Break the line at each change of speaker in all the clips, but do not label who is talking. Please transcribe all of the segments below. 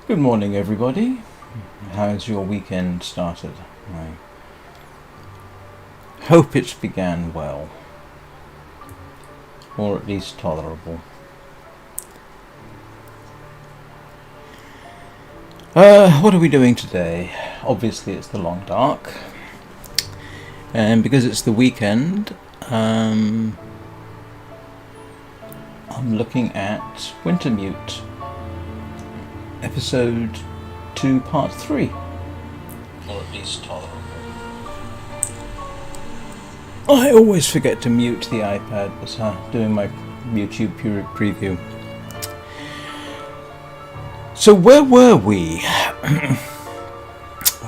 Good morning, everybody. How's your weekend started? I hope it began well, or at least tolerable. What are we doing today? Obviously, it's the long dark, and because it's the weekend, I'm looking at Wintermute, episode 2, part 3. Or at least tolerable. I always forget to mute the iPad as I'm doing my YouTube preview. So where were we?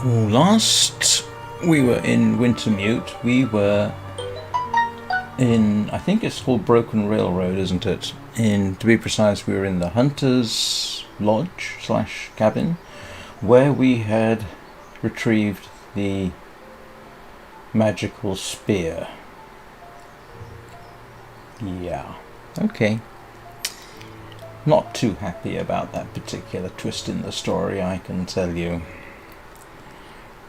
Last we were in Wintermute. We were in, I think it's called Broken Railroad, isn't it? To be precise, we were in the Hunter's Lodge / cabin, where we had retrieved the magical spear. Yeah, okay. Not too happy about that particular twist in the story, I can tell you.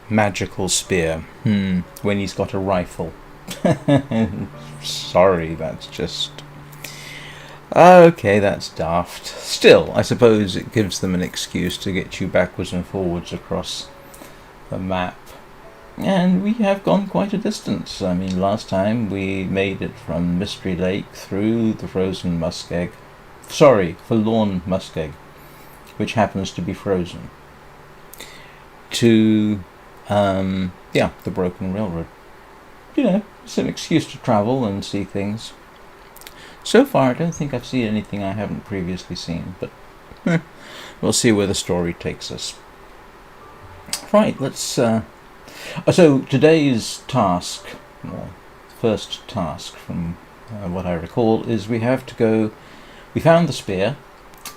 Magical spear. When he's got a rifle. Sorry, that's just... Okay, that's daft. Still, I suppose it gives them an excuse to get you backwards and forwards across the map. And we have gone quite a distance. I mean, last time we made it from Mystery Lake through the frozen muskeg. Sorry, forlorn muskeg, which happens to be frozen, to, the Broken Railroad. You know, it's an excuse to travel and see things. So far, I don't think I've seen anything I haven't previously seen, but we'll see where the story takes us. Right, let's... So today's task, well, first task from what I recall, is we have to go... We found the spear.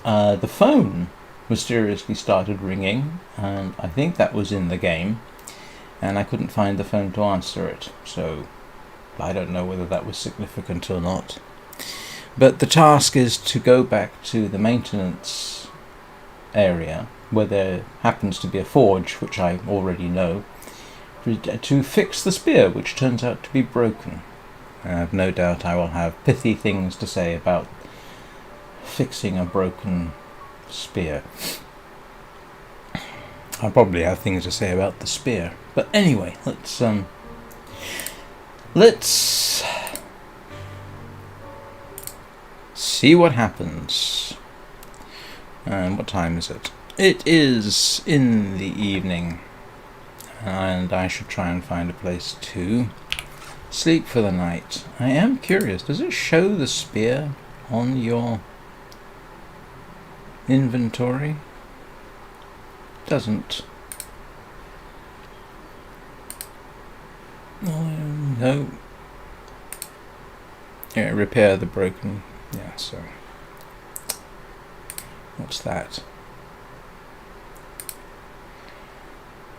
The phone mysteriously started ringing, and I think that was in the game, and I couldn't find the phone to answer it, so I don't know whether that was significant or not. But the task is to go back to the maintenance area, where there happens to be a forge, which I already know, to fix the spear, which turns out to be broken. I have no doubt I will have pithy things to say about fixing a broken spear. I probably have things to say about the spear, but anyway, let's see what happens. And what time is it? It is in the evening, and I should try and find a place to sleep for the night. I am curious, does it show the spear on your inventory? Doesn't. No. Yeah, repair the broken. Yeah, so. What's that?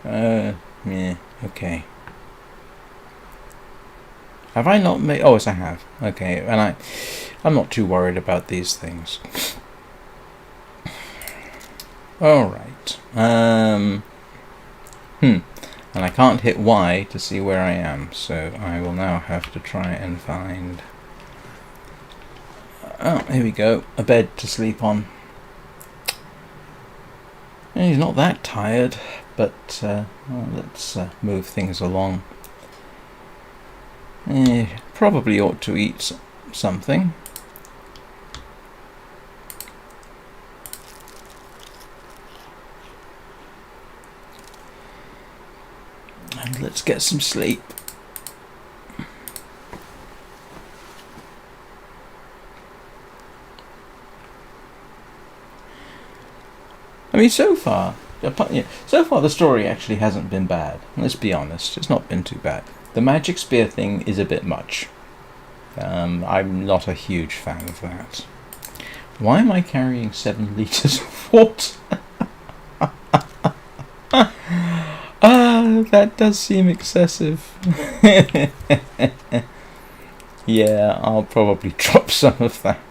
Yeah, okay. Have I not made... Oh, yes, I have. Okay, and I'm not too worried about these things. Alright. And I can't hit Y to see where I am, so I will now have to try and find... Oh, here we go. A bed to sleep on. And he's not that tired, but let's move things along. Probably ought to eat something. And let's get some sleep. I mean, so far the story actually hasn't been bad. Let's be honest, it's not been too bad. The magic spear thing is a bit much. I'm not a huge fan of that. Why am I carrying 7 litres of water? That does seem excessive. Yeah, I'll probably drop some of that.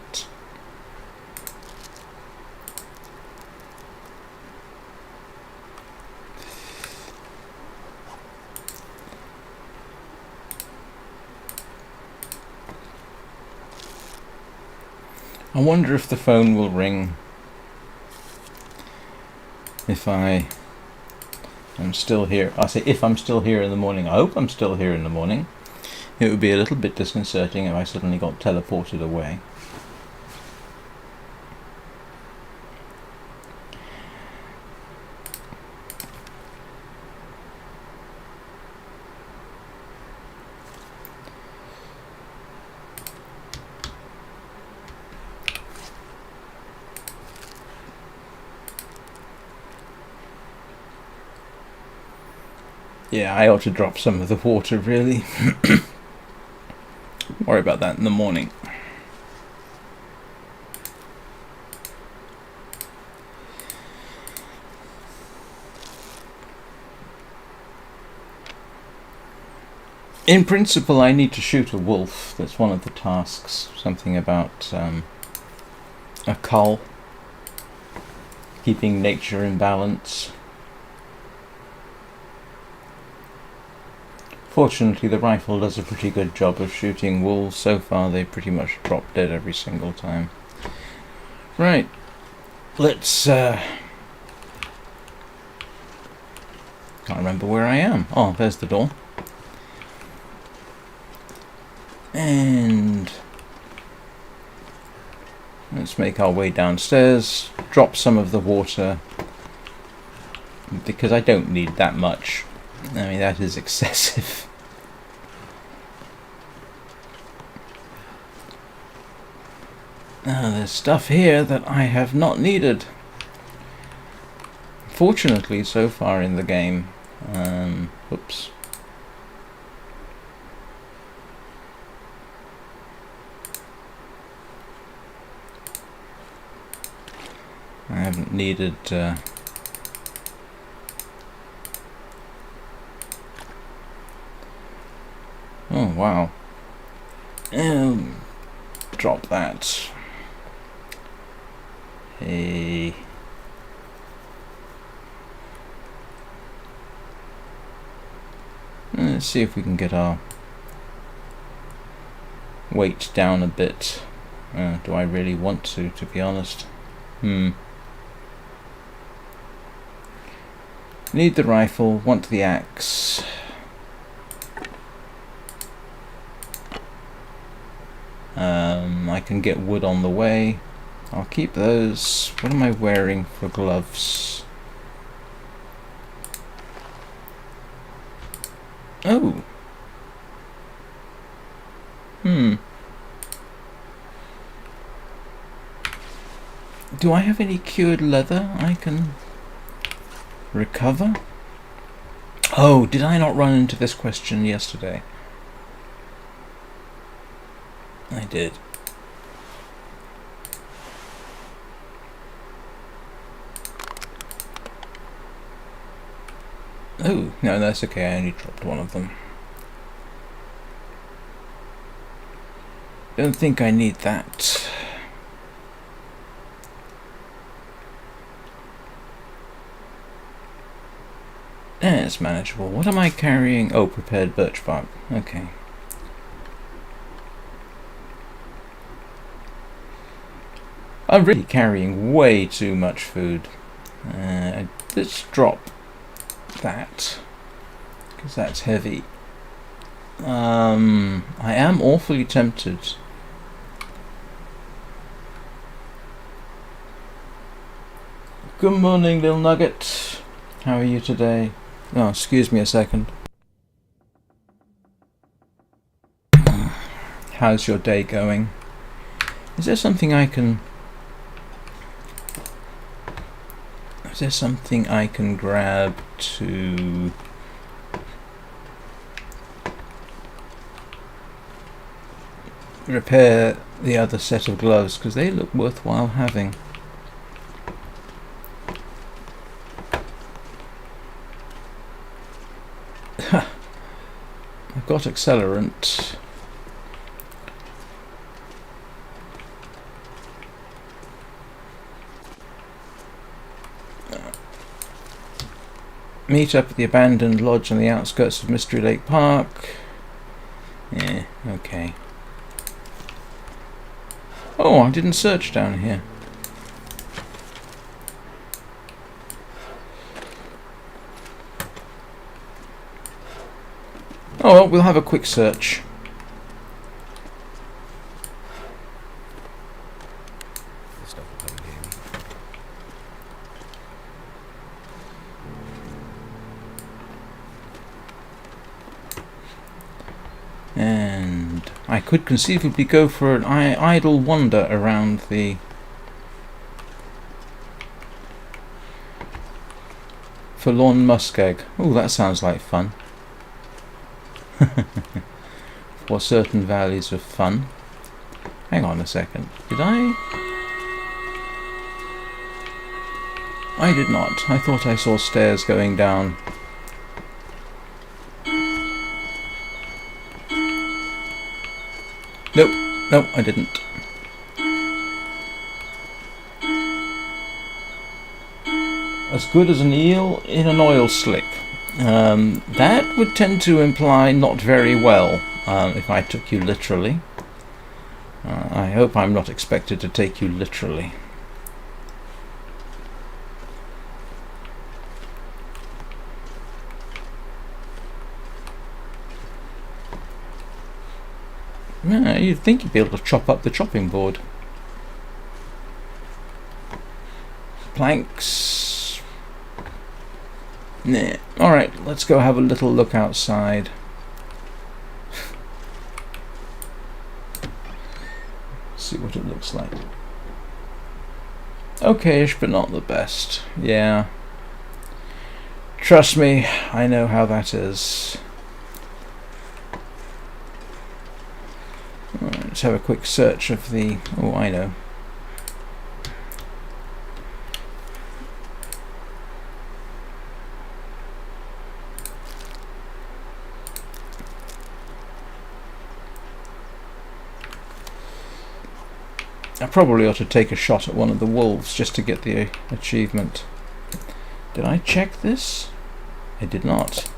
I wonder if the phone will ring if I am still here. I say if I'm still here in the morning. I hope I'm still here in the morning. It would be a little bit disconcerting if I suddenly got teleported away. Yeah, I ought to drop some of the water, really. Worry about that in the morning. In principle, I need to shoot a wolf. That's one of the tasks. Something about a cull. Keeping nature in balance. Fortunately, the rifle does a pretty good job of shooting wolves. So far, they pretty much drop dead every single time. Right. Let's... can't remember where I am. Oh, there's the door. And... let's make our way downstairs. Drop some of the water. Because I don't need that much. I mean, that is excessive. Now, there's stuff here that I have not needed. Fortunately, so far in the game. Oops. I haven't needed... oh, wow. Drop that. Hey. Let's see if we can get our weight down a bit. Do I really want to be honest? Need the rifle, want the axe. I can get wood on the way. I'll keep those. What am I wearing for gloves? Oh. Do I have any cured leather I can recover? Oh, did I not run into this question yesterday? I did. Oh, no, that's okay, I only dropped one of them. Don't think I need that. It's manageable. What am I carrying? Oh, prepared birch bark. Okay. I'm really carrying way too much food. Let's drop that, because that's heavy. I am awfully tempted. Good morning, little nugget. How are you today? Oh, excuse me a second. How's your day going? Is there something I can... is there something I can grab to... repair the other set of gloves, because they look worthwhile having. I've got accelerant. Meet up at the abandoned lodge on the outskirts of Mystery Lake Park. Yeah, okay. Oh, Oh, I didn't search down here. Oh well, we'll have a quick search. And I could conceivably go for an idle wander around the forlorn muskeg. Oh, that sounds like fun. For certain valleys of fun. Hang on a second. Did I? I did not. I thought I saw stairs going down. Nope. Nope, I didn't. As good as an eel in an oil slick. That would tend to imply not very well, if I took you literally. I hope I'm not expected to take you literally. Yeah, you'd think you'd be able to chop up the chopping board. Planks. Nah. Alright, let's go have a little look outside. See what it looks like. Okay-ish, but not the best. Yeah. Trust me, I know how that is. Right, let's have a quick search of the... Oh, I know. I probably ought to take a shot at one of the wolves just to get the achievement. Did I check this? I did not.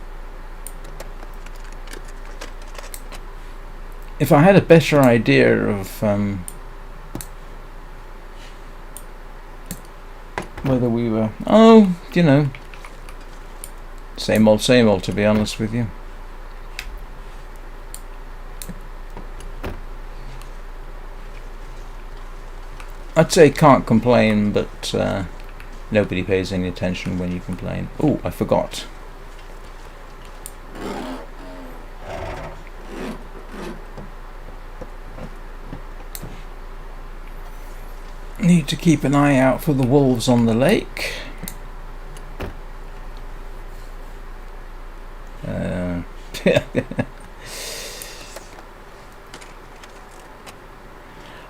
If I had a better idea of whether we were... Oh, you know, same old, to be honest with you. I'd say can't complain, but nobody pays any attention when you complain. Oh, I forgot. Need to keep an eye out for the wolves on the lake.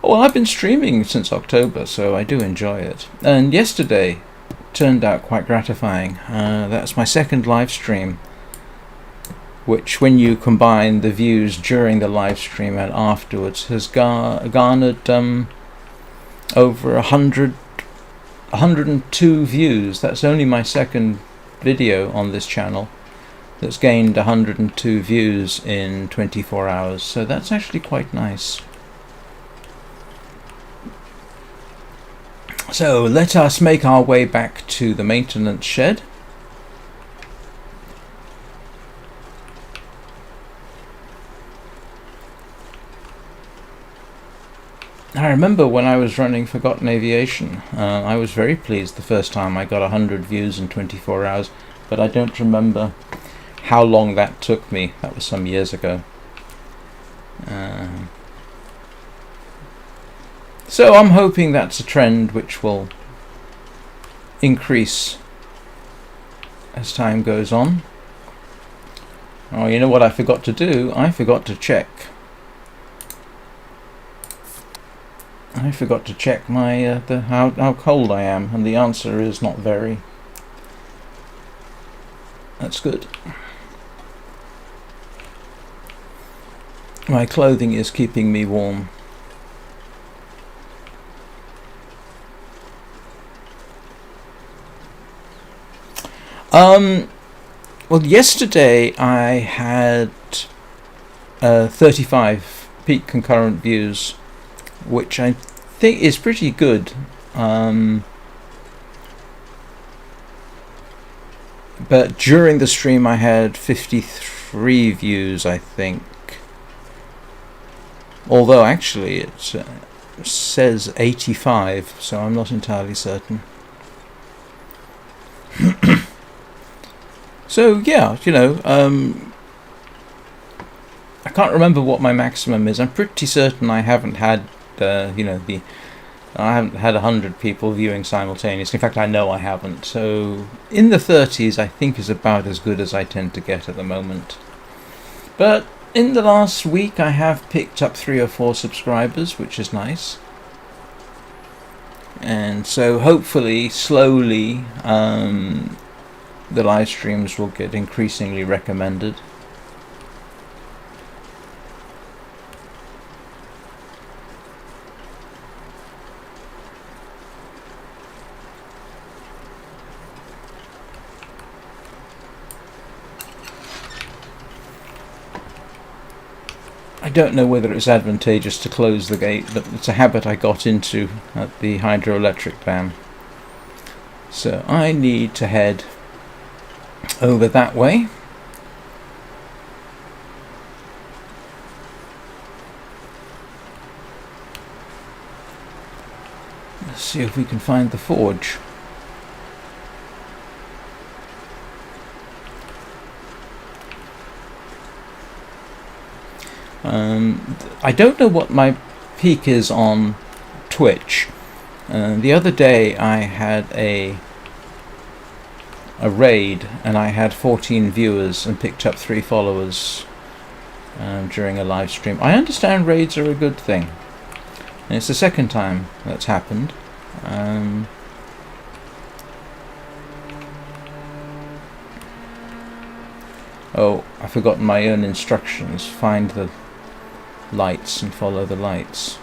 Well, I've been streaming since October, so I do enjoy it. And yesterday turned out quite gratifying. That's my second live stream, which, when you combine the views during the live stream and afterwards, has garnered over 102 views. That's only my second video on this channel that's gained 102 views in 24 hours, so that's actually quite nice. So let us make our way back to the maintenance shed. I remember when I was running Forgotten Aviation, I was very pleased the first time I got 100 views in 24 hours, but I don't remember how long that took me. That was some years ago. So I'm hoping that's a trend which will increase as time goes on. Oh, you know what I forgot to do? I forgot to check. I forgot to check my how cold I am, and the answer is not very. That's good. My clothing is keeping me warm. Well, yesterday I had 35 peak concurrent views, which I think it's pretty good. But during the stream I had 53 views, I think. Although actually it says 85, so I'm not entirely certain. So yeah, you know, I can't remember what my maximum is. I'm pretty certain I haven't had, you know, I haven't had 100 people viewing simultaneously. In fact, I know I haven't. So in the 30s, I think, is about as good as I tend to get at the moment. But in the last week, I have picked up 3 or 4 subscribers, which is nice. And so hopefully, slowly, the live streams will get increasingly recommended. I don't know whether it's advantageous to close the gate, but it's a habit I got into at the hydroelectric dam. So I need to head over that way. Let's see if we can find the forge. I don't know what my peak is on Twitch. The other day I had a raid and I had 14 viewers and picked up 3 followers during a live stream. I understand raids are a good thing, and it's the second time that's happened. Oh, I've forgotten my own instructions. Find the lights and follow the lights.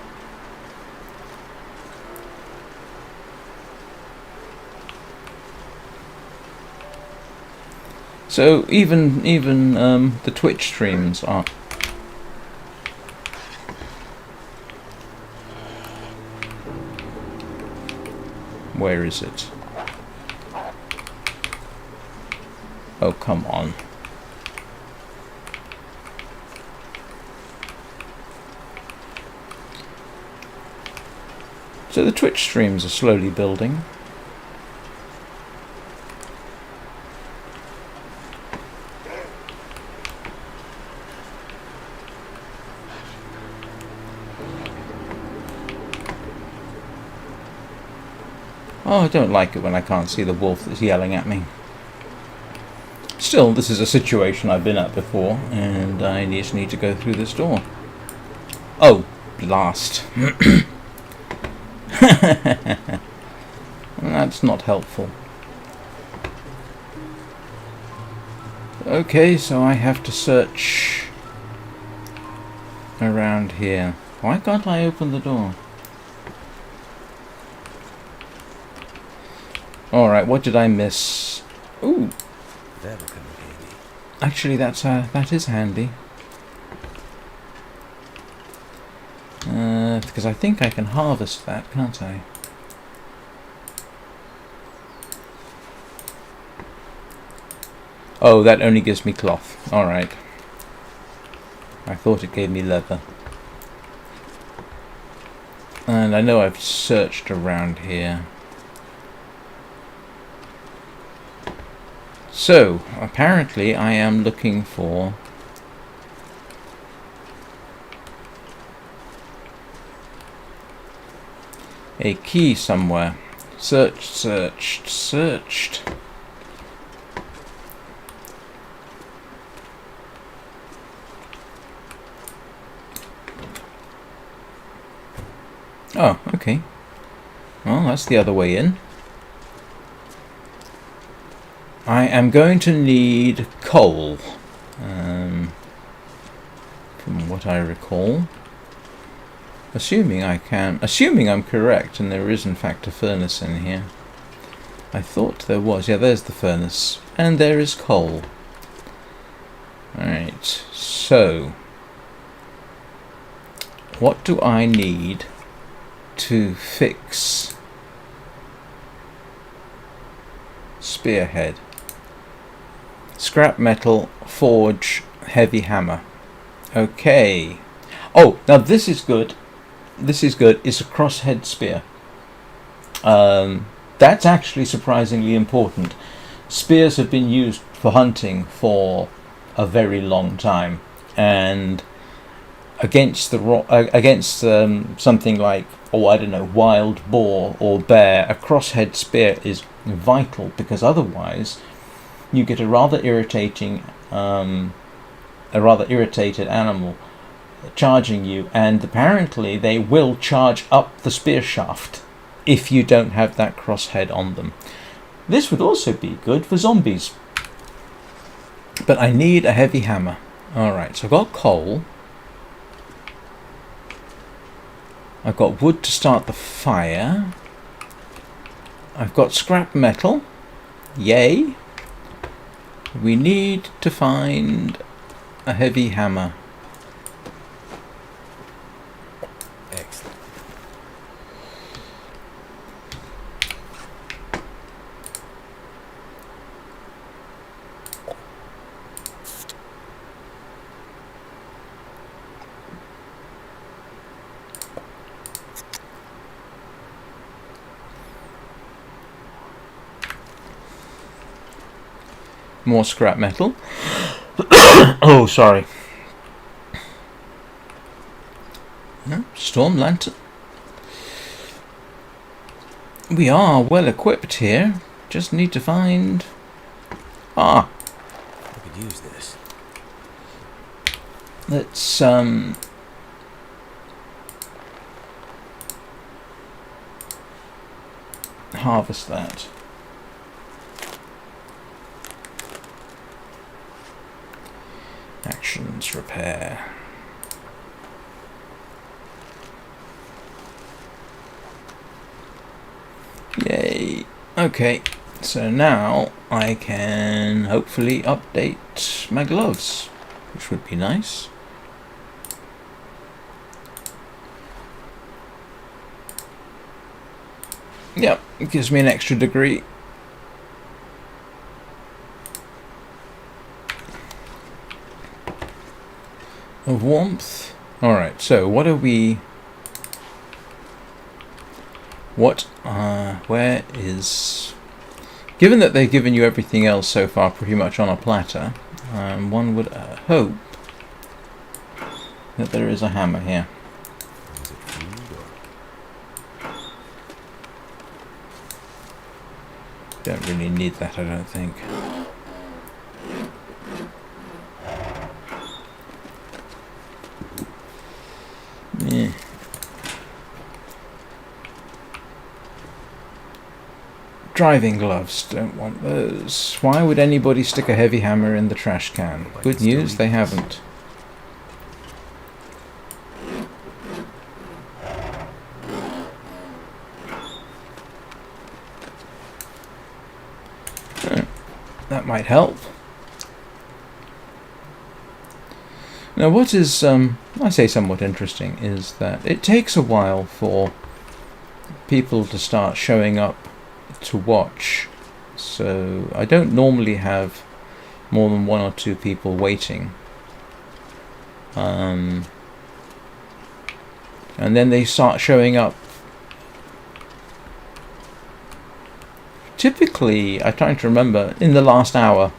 So even the Twitch streams are. Where is it? Oh, come on. So the Twitch streams are slowly building. Oh, I don't like it when I can't see the wolf that's yelling at me. Still, this is a situation I've been at before, and I just need to go through this door. Oh, blast. That's not helpful. Okay, so I have to search around here. Why can't I open the door? Alright, what did I miss? Ooh.
That'll come in handy.
Actually, that is handy. Because I think I can harvest that, can't I? Oh, that only gives me cloth. Alright. I thought it gave me leather. And I know I've searched around here. So, apparently I am looking for a key somewhere. Searched. Oh, okay. Well, that's the other way in. I am going to need coal, from what I recall. Assuming I'm correct, and there is in fact a furnace in here. I thought there was. Yeah, there's the furnace. And there is coal. Alright, so what do I need to fix spearhead. Scrap metal, forge, heavy hammer. Okay. Oh, now this is good. This is good. It's a crosshead spear. That's actually surprisingly important. Spears have been used for hunting for a very long time, and against something like, I don't know, wild boar or bear, a crosshead spear is vital, because otherwise you get a rather irritated animal charging you, and apparently they will charge up the spear shaft if you don't have that crosshead on them. This would also be good for zombies. But I need a heavy hammer. Alright, so I've got coal. I've got wood to start the fire. I've got scrap metal. Yay. We need to find a heavy hammer.
Excellent.
More scrap metal. Oh, sorry. Storm lantern. We are well equipped here. Just need to find...
I could use this.
Let's harvest that. Actions, repair. Yay. Okay, so now I can hopefully update my gloves, which would be nice. Yep, it gives me an extra degree. Of warmth. Alright, so what are we... where is... Given that they've given you everything else so far pretty much on a platter, one would hope that there is a hammer here.
Is it food or...
Don't really need that, I don't think. Yeah. Driving gloves, don't want those. Why would anybody stick a heavy hammer in the trash can? Good news, they haven't. That might help. Now what is, I say somewhat interesting, is that it takes a while for people to start showing up to watch. So I don't normally have more than 1 or 2 people waiting. And then they start showing up. Typically, I'm trying to remember, in the last hour.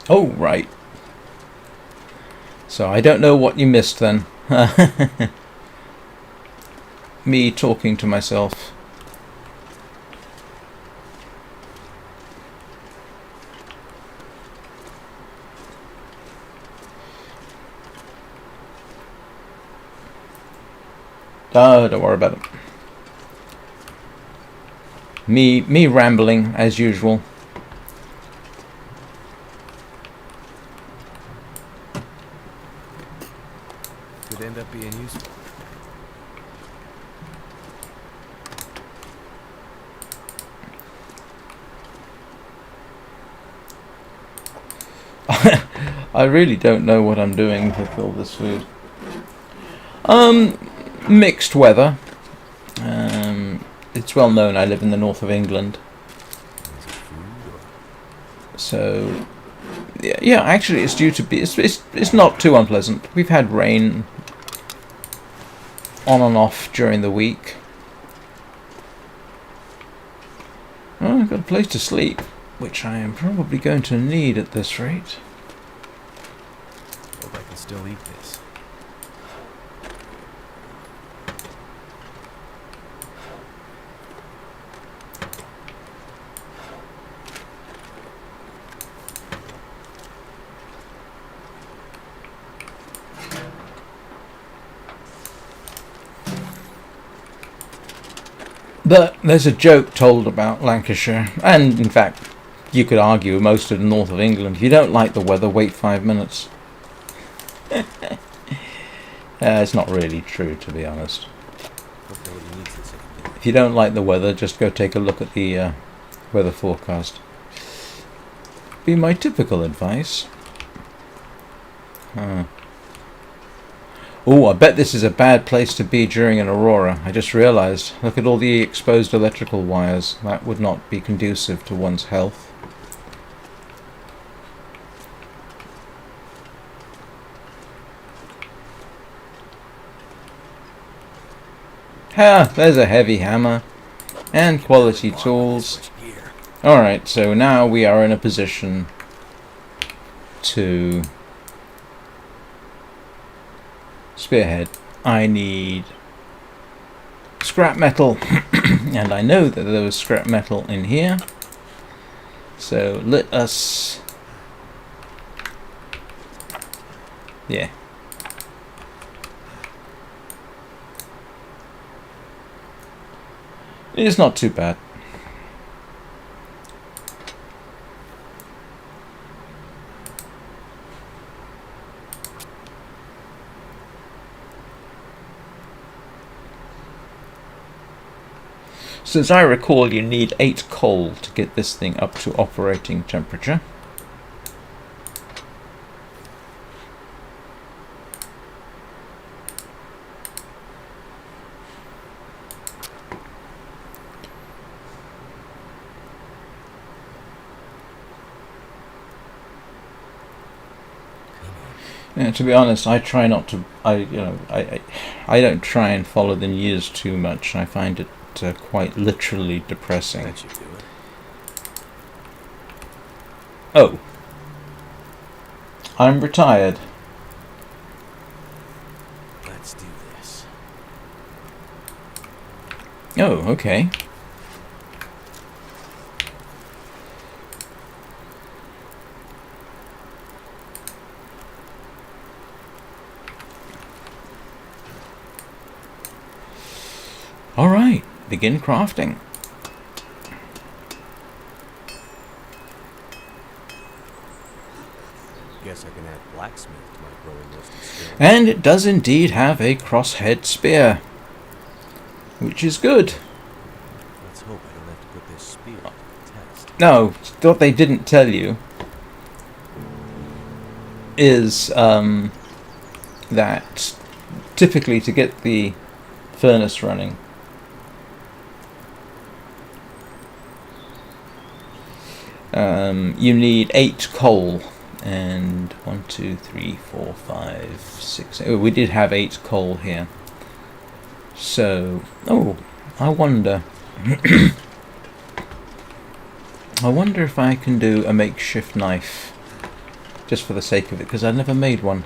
Oh, right. So I don't know what you missed then. Me talking to myself. Oh, don't worry about it. Me rambling as usual.
Could end up being useful.
I really don't know what I'm doing with all this food. Mixed weather. It's well known I live in the north of England.
Is it food or...
So, yeah, actually it's due to be... It's not too unpleasant. We've had rain on and off during the week. Well, I've got a place to sleep, which I am probably going to need at this rate.
Hope I can still eat this.
But there's a joke told about Lancashire, and in fact, you could argue most of the north of England. If you don't like the weather, wait 5 minutes. It's not really true, to be honest.
Hope nobody needs this anymore.
If you don't like the weather, just go take a look at the weather forecast. Be my typical advice. Oh, I bet this is a bad place to be during an aurora. I just realised. Look at all the exposed electrical wires. That would not be conducive to one's health. Ha! There's a heavy hammer. And quality tools. Alright, so now we are in a position to spearhead. I need scrap metal. And I know that there was scrap metal in here. So let us... Yeah. It's not too bad. So as I recall, you need 8 coal to get this thing up to operating temperature. Yeah, to be honest, I try not to. I don't try and follow the news too much. I find it quite literally depressing.
That should do it.
Oh, I'm retired.
Let's do this.
Oh, okay. All right. Begin crafting.
Guess I can add blacksmith to my growing list of skills.
And it does indeed have a crosshead spear, which is good.
Let's hope I don't have to put this spear to the test.
No, what they didn't tell you is that typically to get the furnace running, you need 8 coal. And 1, 2, 3, 4, 5, 6. Oh, we did have 8 coal here. So, oh, I wonder. I wonder if I can do a makeshift knife, just for the sake of it, because I've never made one.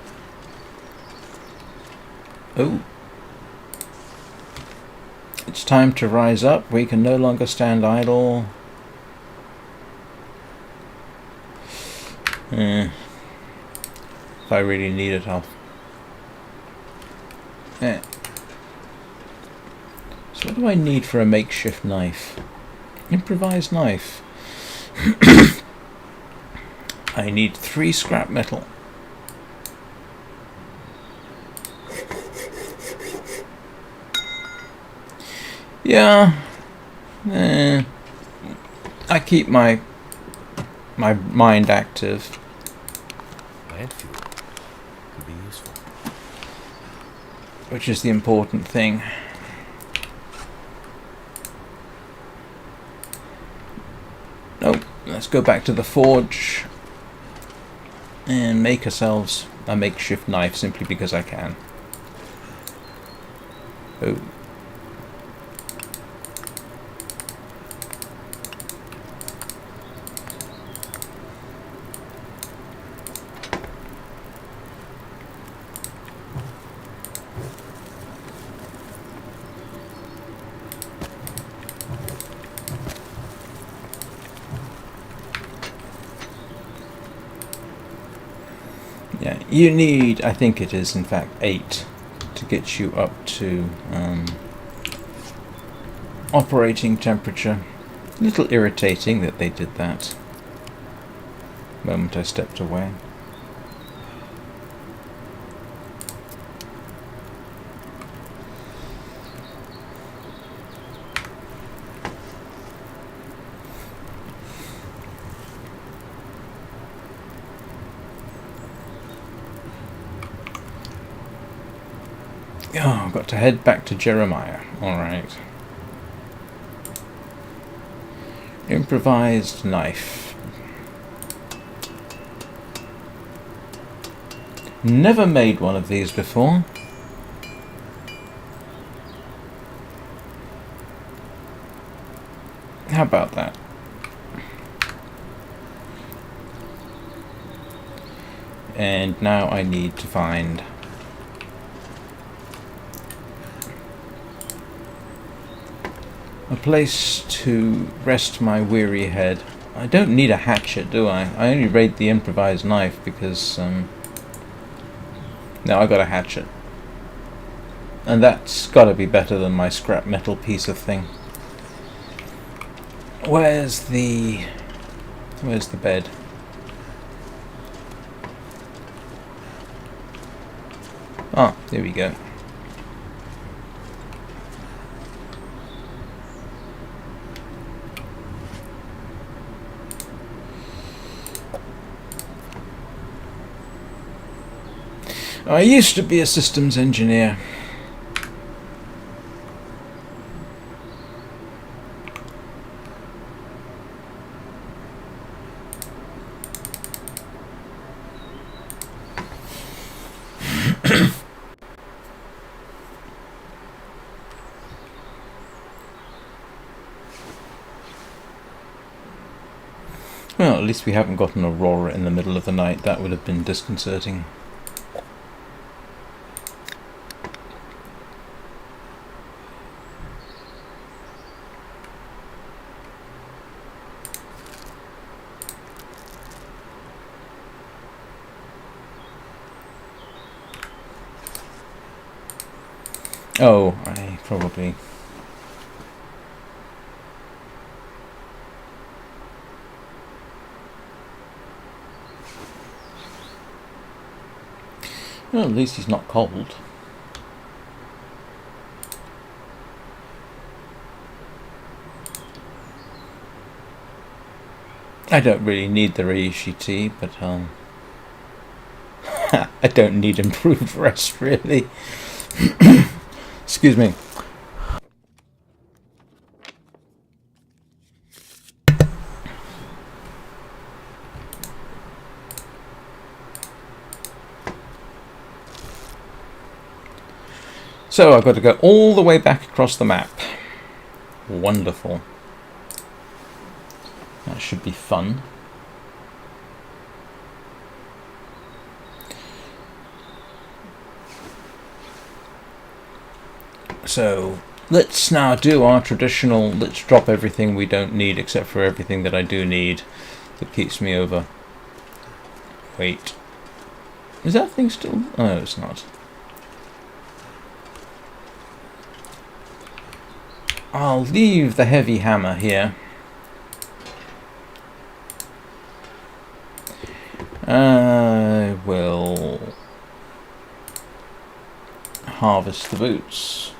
Oh, it's time to rise up. We can no longer stand idle. If I really need it, I'll... Yeah. So what do I need for a makeshift knife? Improvised knife. I need 3 scrap metal. Yeah. I keep my mind active.
Plant fuel could be useful.
which is the important thing. Nope, let's go back to the forge and make ourselves a makeshift knife simply because I can. Oh. Yeah, you need, I think it is in fact 8 to get you up to operating temperature. A little irritating that they did that the moment I stepped away. Oh, I've got to head back to Jeremiah. Alright. Improvised knife. Never made one of these before. How about that? And now I need to find a place to rest my weary head. I don't need a hatchet, do I? I only raid the improvised knife because no, I got a hatchet. And that's gotta be better than my scrap metal piece of thing. Where's the bed? Ah, there we go. I used to be a systems engineer. Well, at least we haven't got an aurora in the middle of the night. That would have been disconcerting. Oh, I probably... Well, at least he's not cold. I don't really need the reishi tea, but I don't need improved rest, really. Excuse me. So I've got to go all the way back across the map. Wonderful. That should be fun. So let's now do our traditional, let's drop everything we don't need except for everything that I do need that keeps me over. Wait. Is that thing still? Oh, no, it's not. I'll leave the heavy hammer here. I will harvest the boots.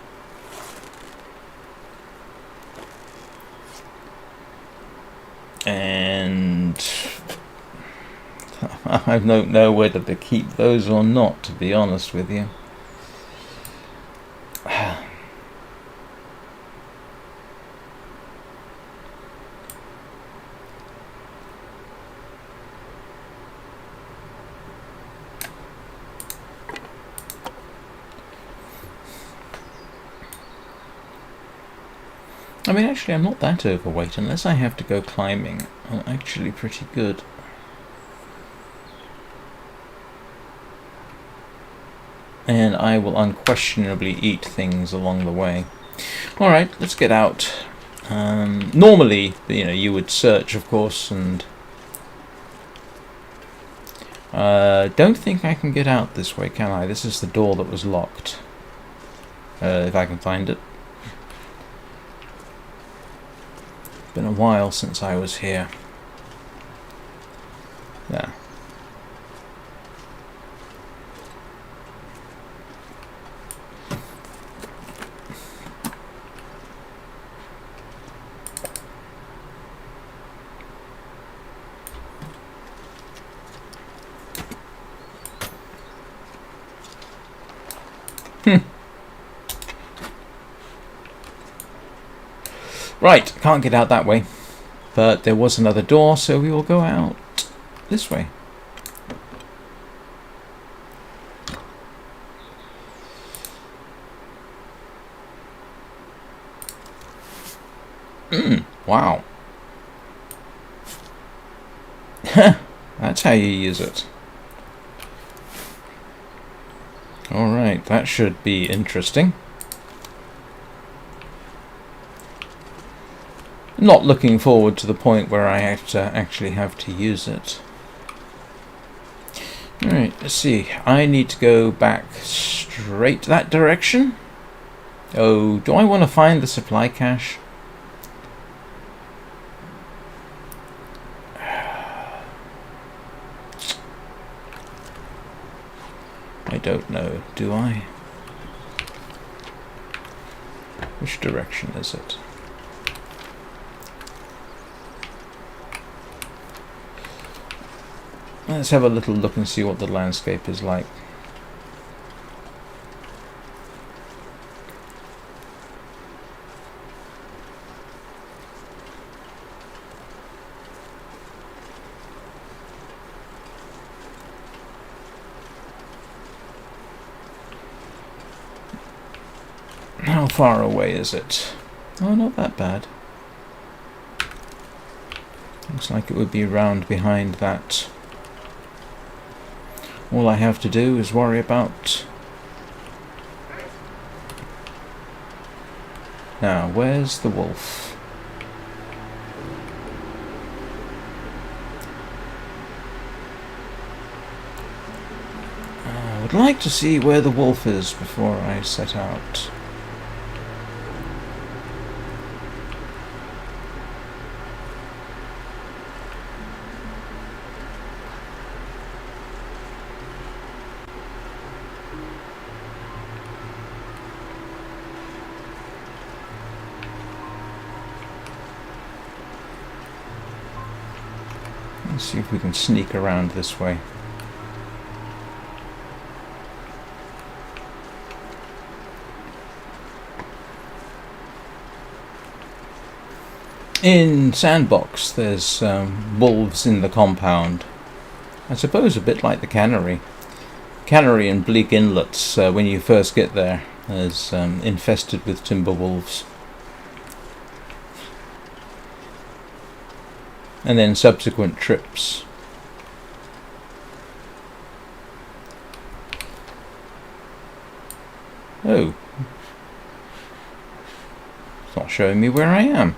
And I don't know whether to keep those or not, to be honest with you. I mean, actually, I'm not that overweight. Unless I have to go climbing, I'm actually pretty good. And I will unquestionably eat things along the way. Alright, let's get out. Normally, you would search, of course, and... don't think I can get out this way, can I? This is the door that was locked. If I can find it. Been a while since I was here. Yeah. Right, can't get out that way. But there was another door, so we will go out this way. Wow. That's how you use it. Alright, that should be interesting. Not looking forward to the point where I actually have to use it. Alright, let's see. I need to go back straight that direction. Oh, do I want to find the supply cache? I don't know, do I? Which direction is it? Let's have a little look and see what the landscape is like. How far away is it? Oh, not that bad. Looks like it would be round behind that. All I have to do is worry about... Now, where's the wolf? I would like to see where the wolf is before I set out. Let's see if we can sneak around this way. In Sandbox, there's wolves in the compound. I suppose a bit like the cannery. Cannery and Bleak Inlets, when you first get there, is infested with timber wolves. And then subsequent trips. Oh. It's not showing me where I am.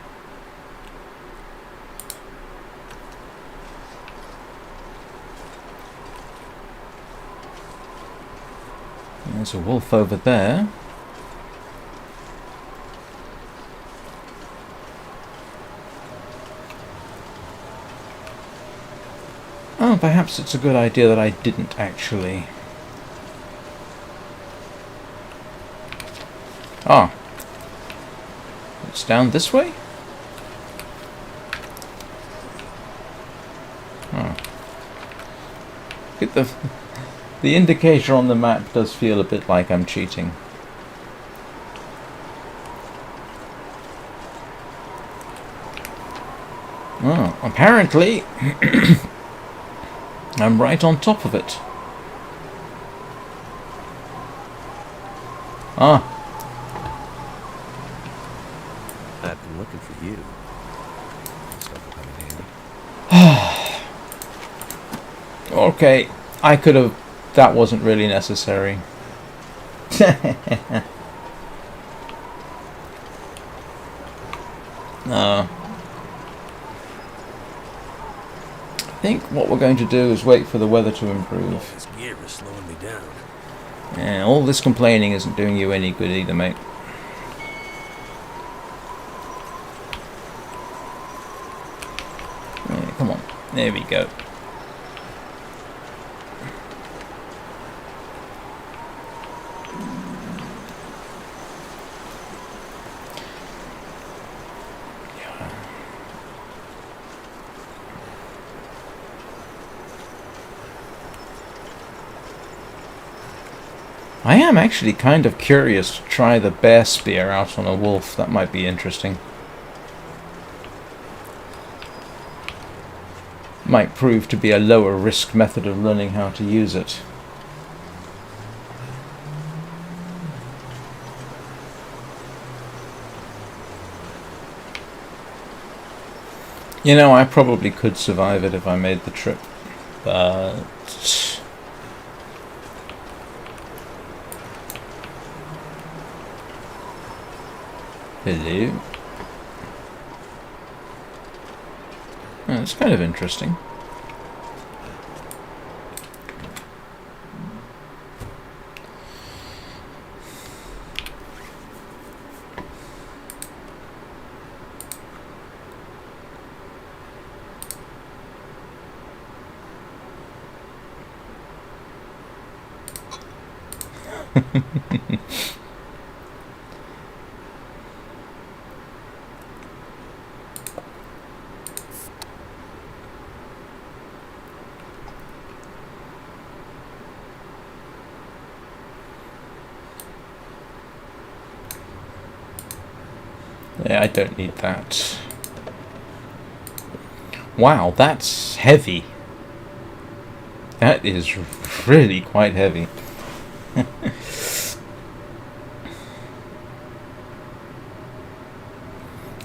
There's a wolf over there. Oh, perhaps it's a good idea that I didn't actually. Ah. It's down this way? Oh. Get the indicator on the map does feel a bit like I'm cheating. Oh, apparently I'm right on top of it.
That I'm looking for you. Stuff will come in handy.
Okay, I could have... That wasn't really necessary. No. I think what we're going to do is wait for the weather to improve.
This gear is slowing me down.
Yeah, all this complaining isn't doing you any good either, mate. Yeah, come on. There we go. I am actually kind of curious to try the bear spear out on a wolf. That might be interesting. Might prove to be a lower risk method of learning how to use it. You know, I probably could survive it if I made the trip, but... Hello. Oh, that's kind of interesting. Yeah, I don't need that. Wow, that's heavy. That is really quite heavy.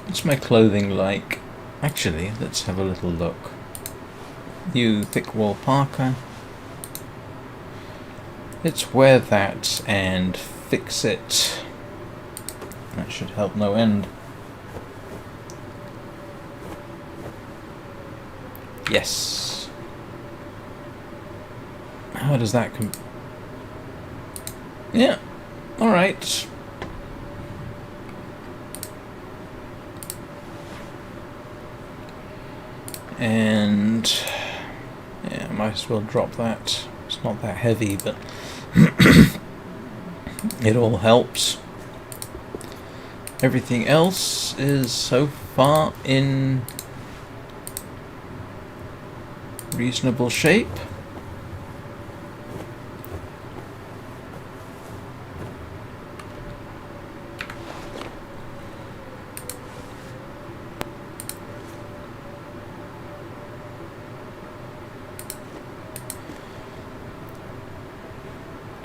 What's my clothing like? Actually, let's have a little look. You thick wool parka. Let's wear that and fix it. That should help no end. Yes. How does that Yeah. Alright. And... yeah, might as well drop that. It's not that heavy, but... it all helps. Everything else is so far in... reasonable shape.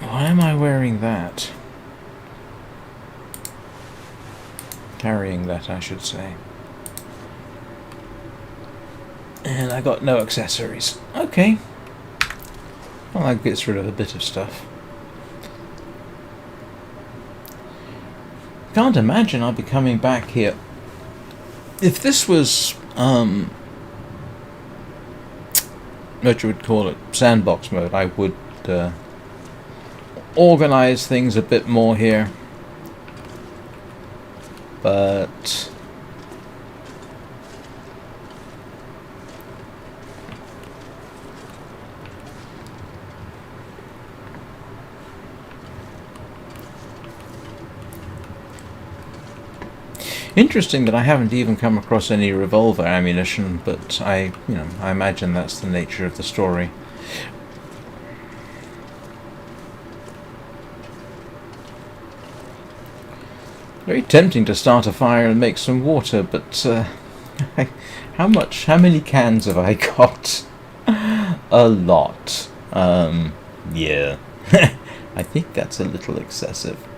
Why am I wearing that? Carrying that, I should say. And I got no accessories. Okay. Well, that gets rid of a bit of stuff. Can't imagine I'll be coming back here. If this was, what you would call it, sandbox mode, I would organize things a bit more here. But... interesting that I haven't even come across any revolver ammunition, but I imagine that's the nature of the story. Very tempting to start a fire and make some water, but how many cans have I got? A lot. Yeah. I think that's a little excessive.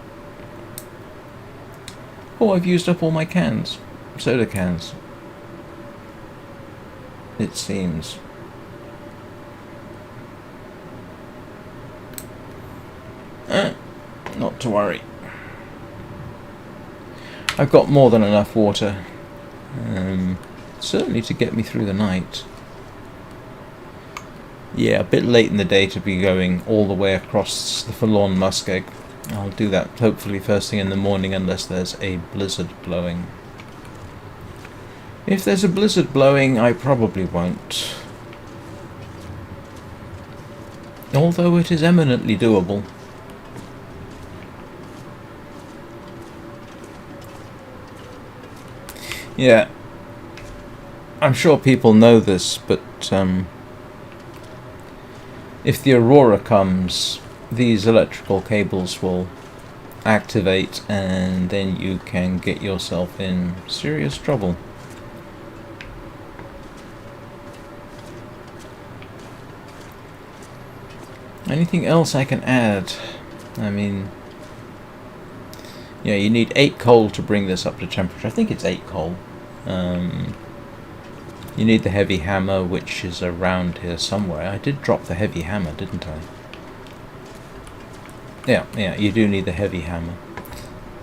Oh, I've used up all my cans. soda cans. It seems. Not to worry. I've got more than enough water. Certainly to get me through the night. Yeah, a bit late in the day to be going all the way across the forlorn muskeg. I'll do that hopefully first thing in the morning unless there's a blizzard blowing. If there's a blizzard blowing, I probably won't. Although it is eminently doable. Yeah. I'm sure people know this, but if the aurora comes, these electrical cables will activate and then you can get yourself in serious trouble. Anything else I can add? I mean, yeah, you need 8 coal to bring this up to temperature. I think it's 8 coal. You need the heavy hammer, which is around here somewhere. I did drop the heavy hammer, didn't I? Yeah, you do need the heavy hammer.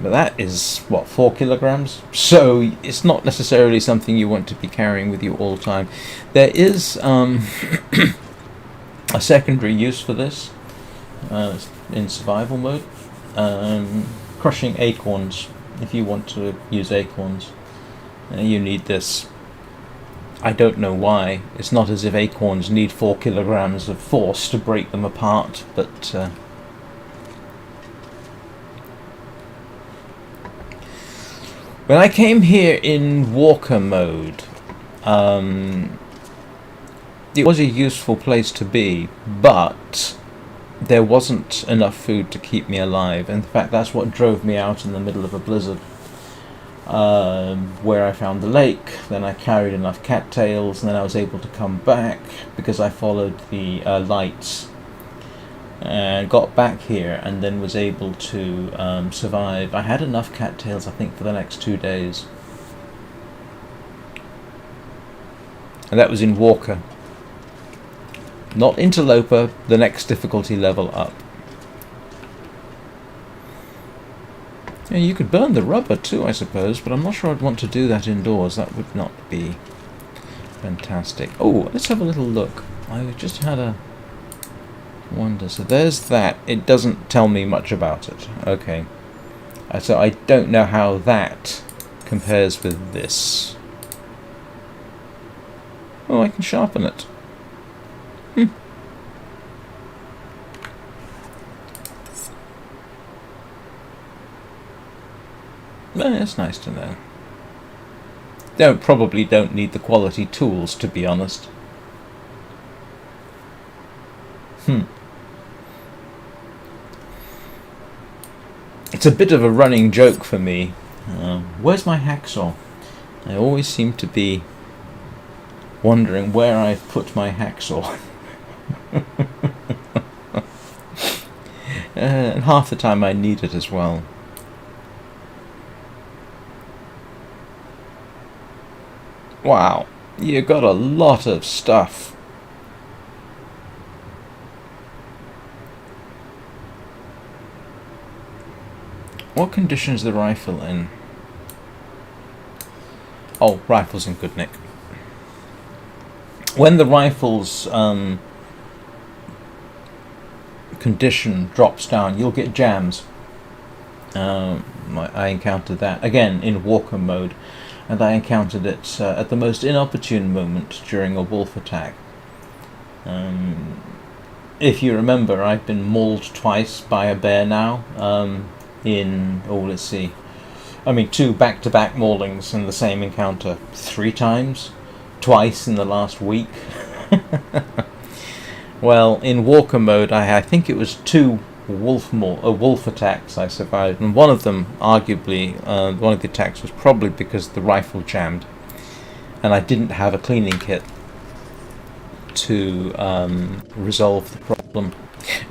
But that is, what, 4 kilograms? So it's not necessarily something you want to be carrying with you all the time. There is a secondary use for this in survival mode. Crushing acorns, if you want to use acorns. You need this. I don't know why. It's not as if acorns need 4 kilograms of force to break them apart, but when I came here in walker mode, it was a useful place to be, but there wasn't enough food to keep me alive. In fact, that's what drove me out in the middle of a blizzard. Where I found the lake, then I carried enough cattails, and then I was able to come back because I followed the lights and got back here, and then was able to survive. I had enough cattails, I think, for the next 2 days, and that was in Walker, not Interloper, the next difficulty level up. Yeah, you could burn the rubber too, I suppose, but I'm not sure I'd want to do that indoors. That would not be fantastic. Oh, let's have a little look. I just had a wonder. So there's that. It doesn't tell me much about it. Okay. So I don't know how that compares with this. Oh, I can sharpen it. Well, that's nice to know. Probably don't need the quality tools, to be honest. It's a bit of a running joke for me. Where's my hacksaw? I always seem to be wondering where I've put my hacksaw. And half the time I need it as well. Wow, you got a lot of stuff. What condition is the rifle in? Oh, rifle's in good nick. When the rifle's condition drops down, you'll get jams. I encountered that again in walker mode, and I encountered it at the most inopportune moment during a wolf attack. If you remember, I've been mauled twice by a bear now. Let's see. I mean, 2 back-to-back maulings in the same encounter. 3 times. Twice in the last week. Well, in walker mode, I think it was 2 wolf attacks I survived, and one of them, arguably, one of the attacks was probably because the rifle jammed, and I didn't have a cleaning kit to resolve the problem.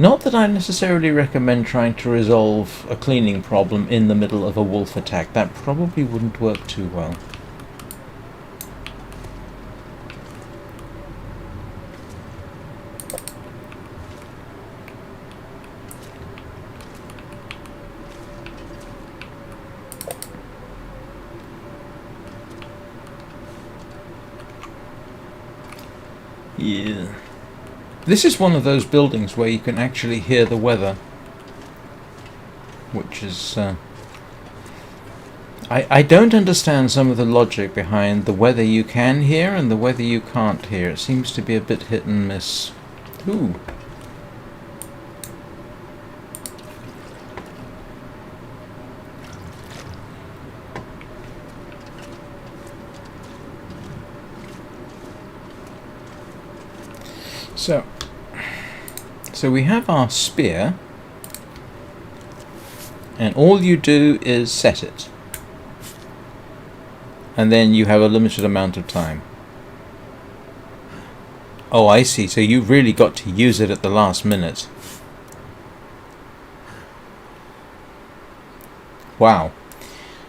Not that I necessarily recommend trying to resolve a cleaning problem in the middle of a wolf attack. That probably wouldn't work too well. Yeah. This is one of those buildings where you can actually hear the weather, which is... I don't understand some of the logic behind the weather you can hear and the weather you can't hear. It seems to be a bit hit and miss. Ooh. So we have our spear, and all you do is set it. And then you have a limited amount of time. Oh, I see. So you've really got to use it at the last minute. Wow.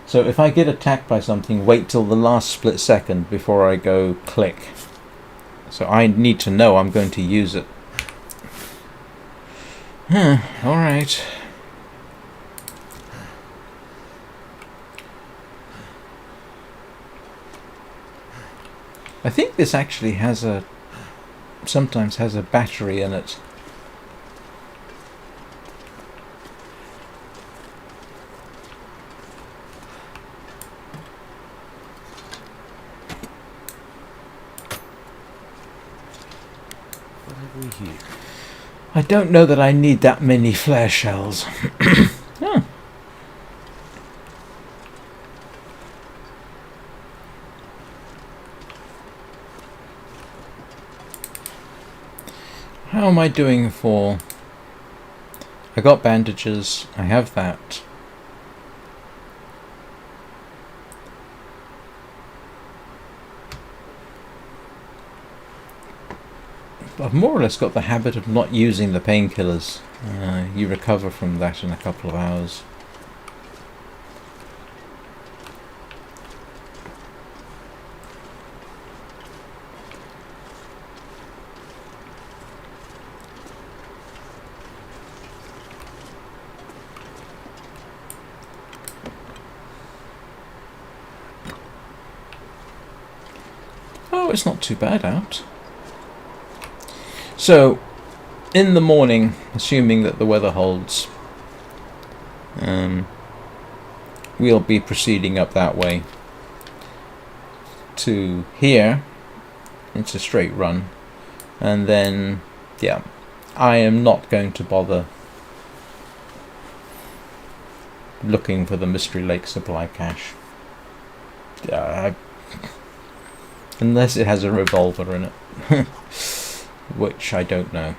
So if I get attacked by something, wait till the last split second before I go click. So I need to know I'm going to use it. Alright. I think this actually has sometimes has a battery in it.
What have we here?
I don't know that I need that many flare shells. Oh. How am I doing for... I got bandages, I have that. I've more or less got the habit of not using the painkillers. You recover from that in a couple of hours. Oh, it's not too bad out. So, in the morning, assuming that the weather holds, we'll be proceeding up that way to here. It's a straight run, and then, yeah, I am not going to bother looking for the Mystery Lake supply cache. Unless it has a revolver in it. Which I don't know.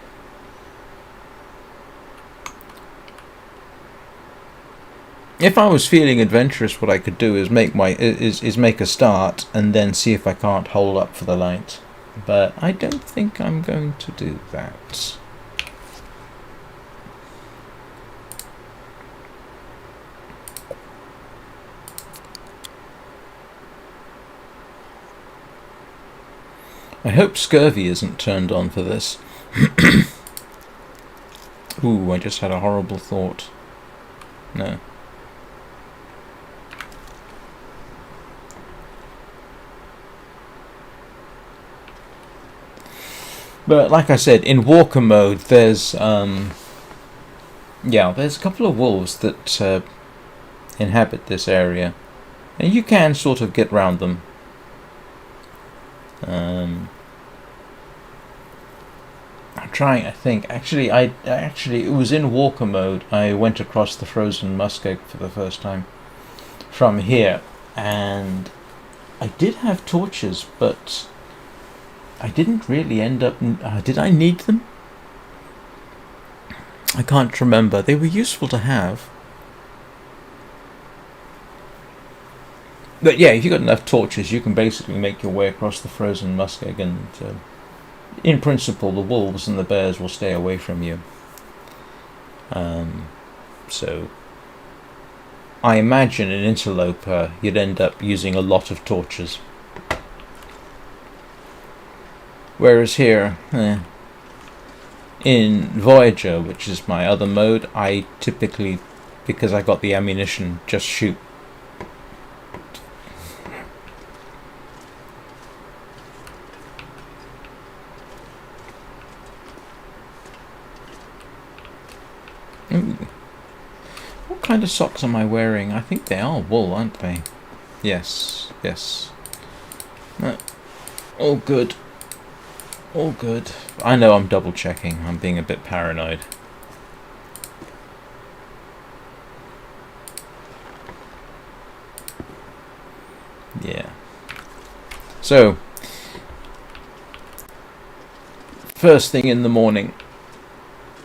If I was feeling adventurous, what I could do is make make a start and then see if I can't hold up for the light. But I don't think I'm going to do that. I hope scurvy isn't turned on for this. Ooh, I just had a horrible thought. No. But like I said, in walker mode, there's there's a couple of wolves that inhabit this area, and you can sort of get round them. I'm trying. I think actually, it was in walker mode. I went across the frozen muskeg for the first time from here, and I did have torches, but I didn't really end up... did I need them? I can't remember. They were useful to have. But yeah, if you've got enough torches, you can basically make your way across the frozen muskeg, and in principle, the wolves and the bears will stay away from you. So I imagine an interloper, you'd end up using a lot of torches. Whereas here, in Voyager, which is my other mode, I typically, because I got the ammunition, just shoot. Ooh. What kind of socks am I wearing? I think they are wool, aren't they? Yes, yes. All good. All good. I know I'm double checking. I'm being a bit paranoid. Yeah. So, first thing in the morning,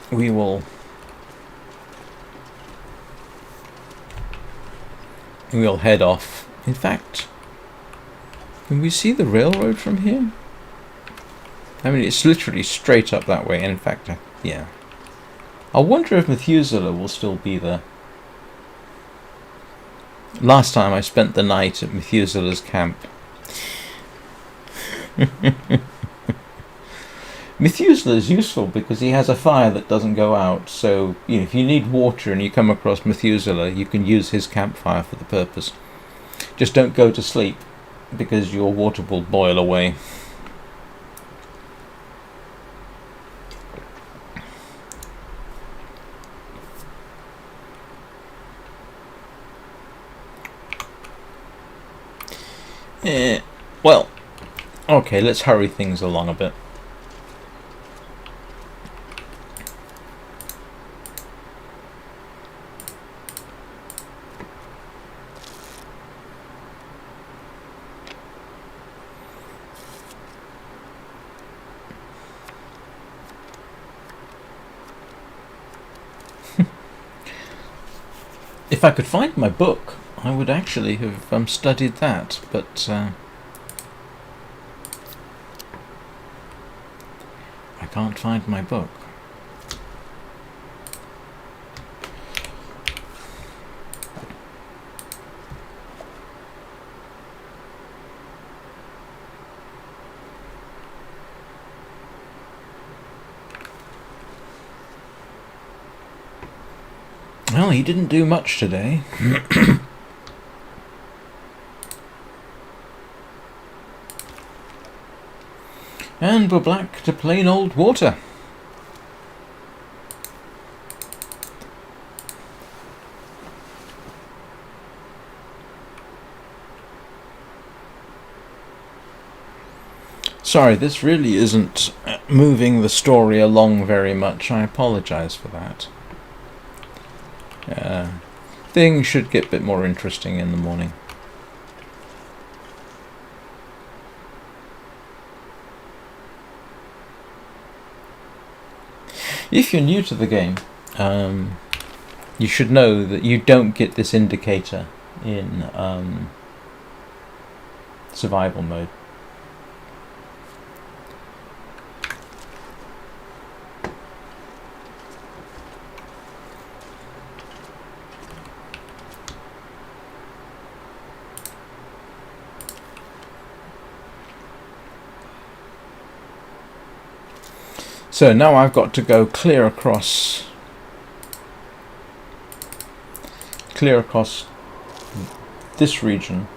we'll head off. In fact, can we see the railroad from here? I mean, it's literally straight up that way. And in fact, yeah. I wonder if Methuselah will still be there. Last time I spent the night at Methuselah's camp. Methuselah is useful because he has a fire that doesn't go out. So, you know, if you need water and you come across Methuselah, you can use his campfire for the purpose. Just don't go to sleep, because your water will boil away. Well, okay, let's hurry things along a bit. If I could find my book, I would actually have studied that, but I can't find my book. Well, he didn't do much today. And we're back to plain old water. Sorry, this really isn't moving the story along very much. I apologize for that. Things should get a bit more interesting in the morning. If you're new to the game, you should know that you don't get this indicator in survival mode. So now I've got to go clear across this region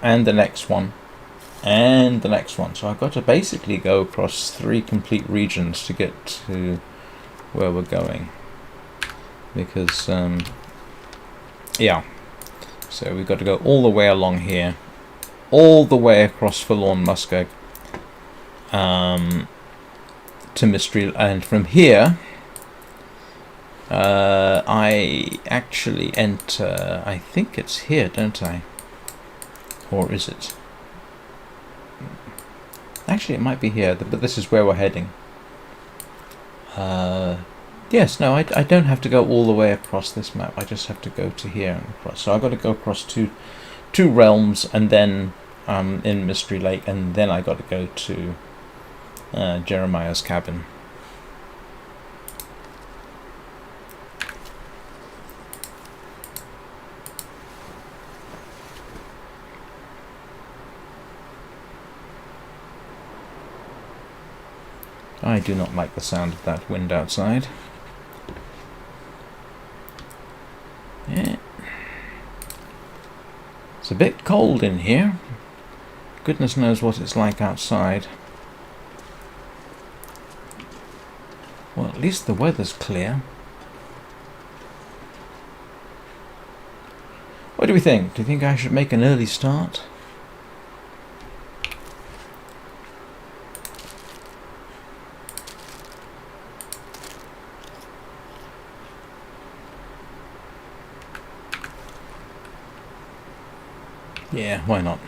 and the next one and the next one. So I've got to basically go across 3 complete regions to get to where we're going, because yeah, so we've got to go all the way along here, all the way across Forlorn Muskeg to Mystery, and from here I actually enter, I think it's here, don't I? Or is it? Actually, it might be here, but this is where we're heading. Yes, no, I don't have to go all the way across this map. I just have to go to here and across. So I've got to go across two realms, and then in Mystery Lake, and then I got to go to Jeremiah's cabin. I do not like the sound of that wind outside. Yeah. It's a bit cold in here. Goodness knows what it's like outside. Well, at least the weather's clear. What do we think? Do you think I should make an early start? Yeah, why not?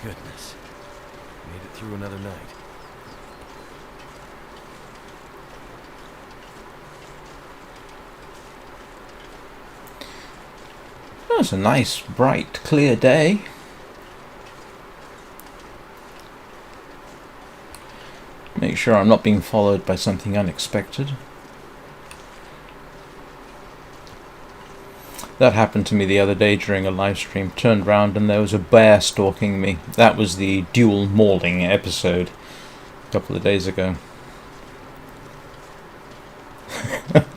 Thank goodness. Made it through another night.
Oh, it's a nice, bright, clear day. Make sure I'm not being followed by something unexpected. That happened to me the other day during a live stream. Turned round and there was a bear stalking me. That was the dual mauling episode a couple of days ago.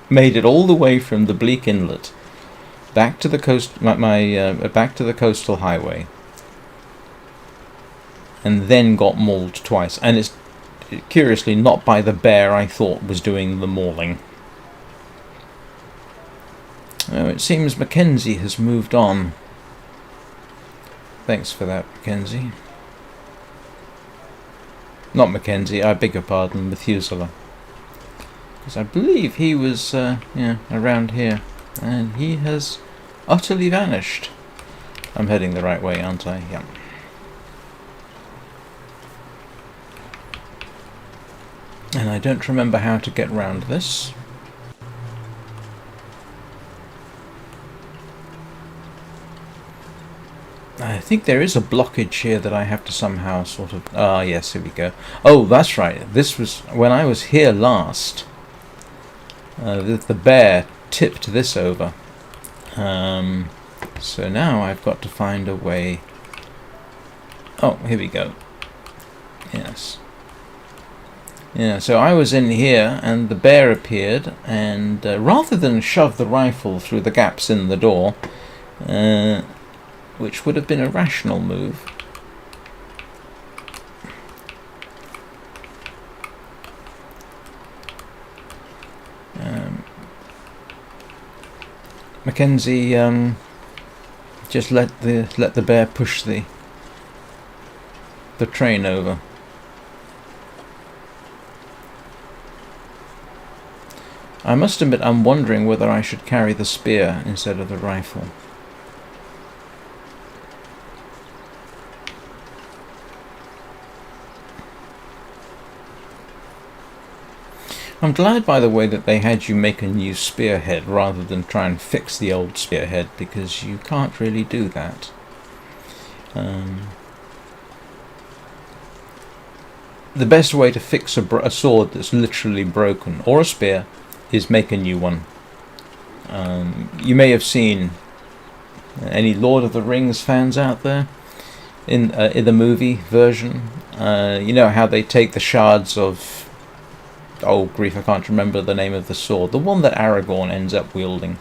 Made it all the way from the Bleak Inlet back to the coast, back to the coastal highway, and then got mauled twice. And it's curiously not by the bear I thought was doing the mauling. Oh, it seems Mackenzie has moved on. Thanks for that, Mackenzie. Not Mackenzie, I beg your pardon, Methuselah. Because I believe he was around here, and he has utterly vanished. I'm heading the right way, aren't I? Yeah. And I don't remember how to get round this. I think there is a blockage here that I have to somehow sort of... Ah, yes, here we go. Oh, that's right. This was... When I was here last, the bear tipped this over. So now I've got to find a way... Oh, here we go. Yes. Yeah, so I was in here, and the bear appeared, and rather than shove the rifle through the gaps in the door... which would have been a rational move. Mackenzie just let the bear push the train over. I must admit, I'm wondering whether I should carry the spear instead of the rifle. I'm glad, by the way, that they had you make a new spearhead rather than try and fix the old spearhead, because you can't really do that. The best way to fix a sword that's literally broken, or a spear, is make a new one. You may have seen any Lord of the Rings fans out there in the movie version. You know how they take the shards of... Oh grief, I can't remember the name of the sword. The one that Aragorn ends up wielding.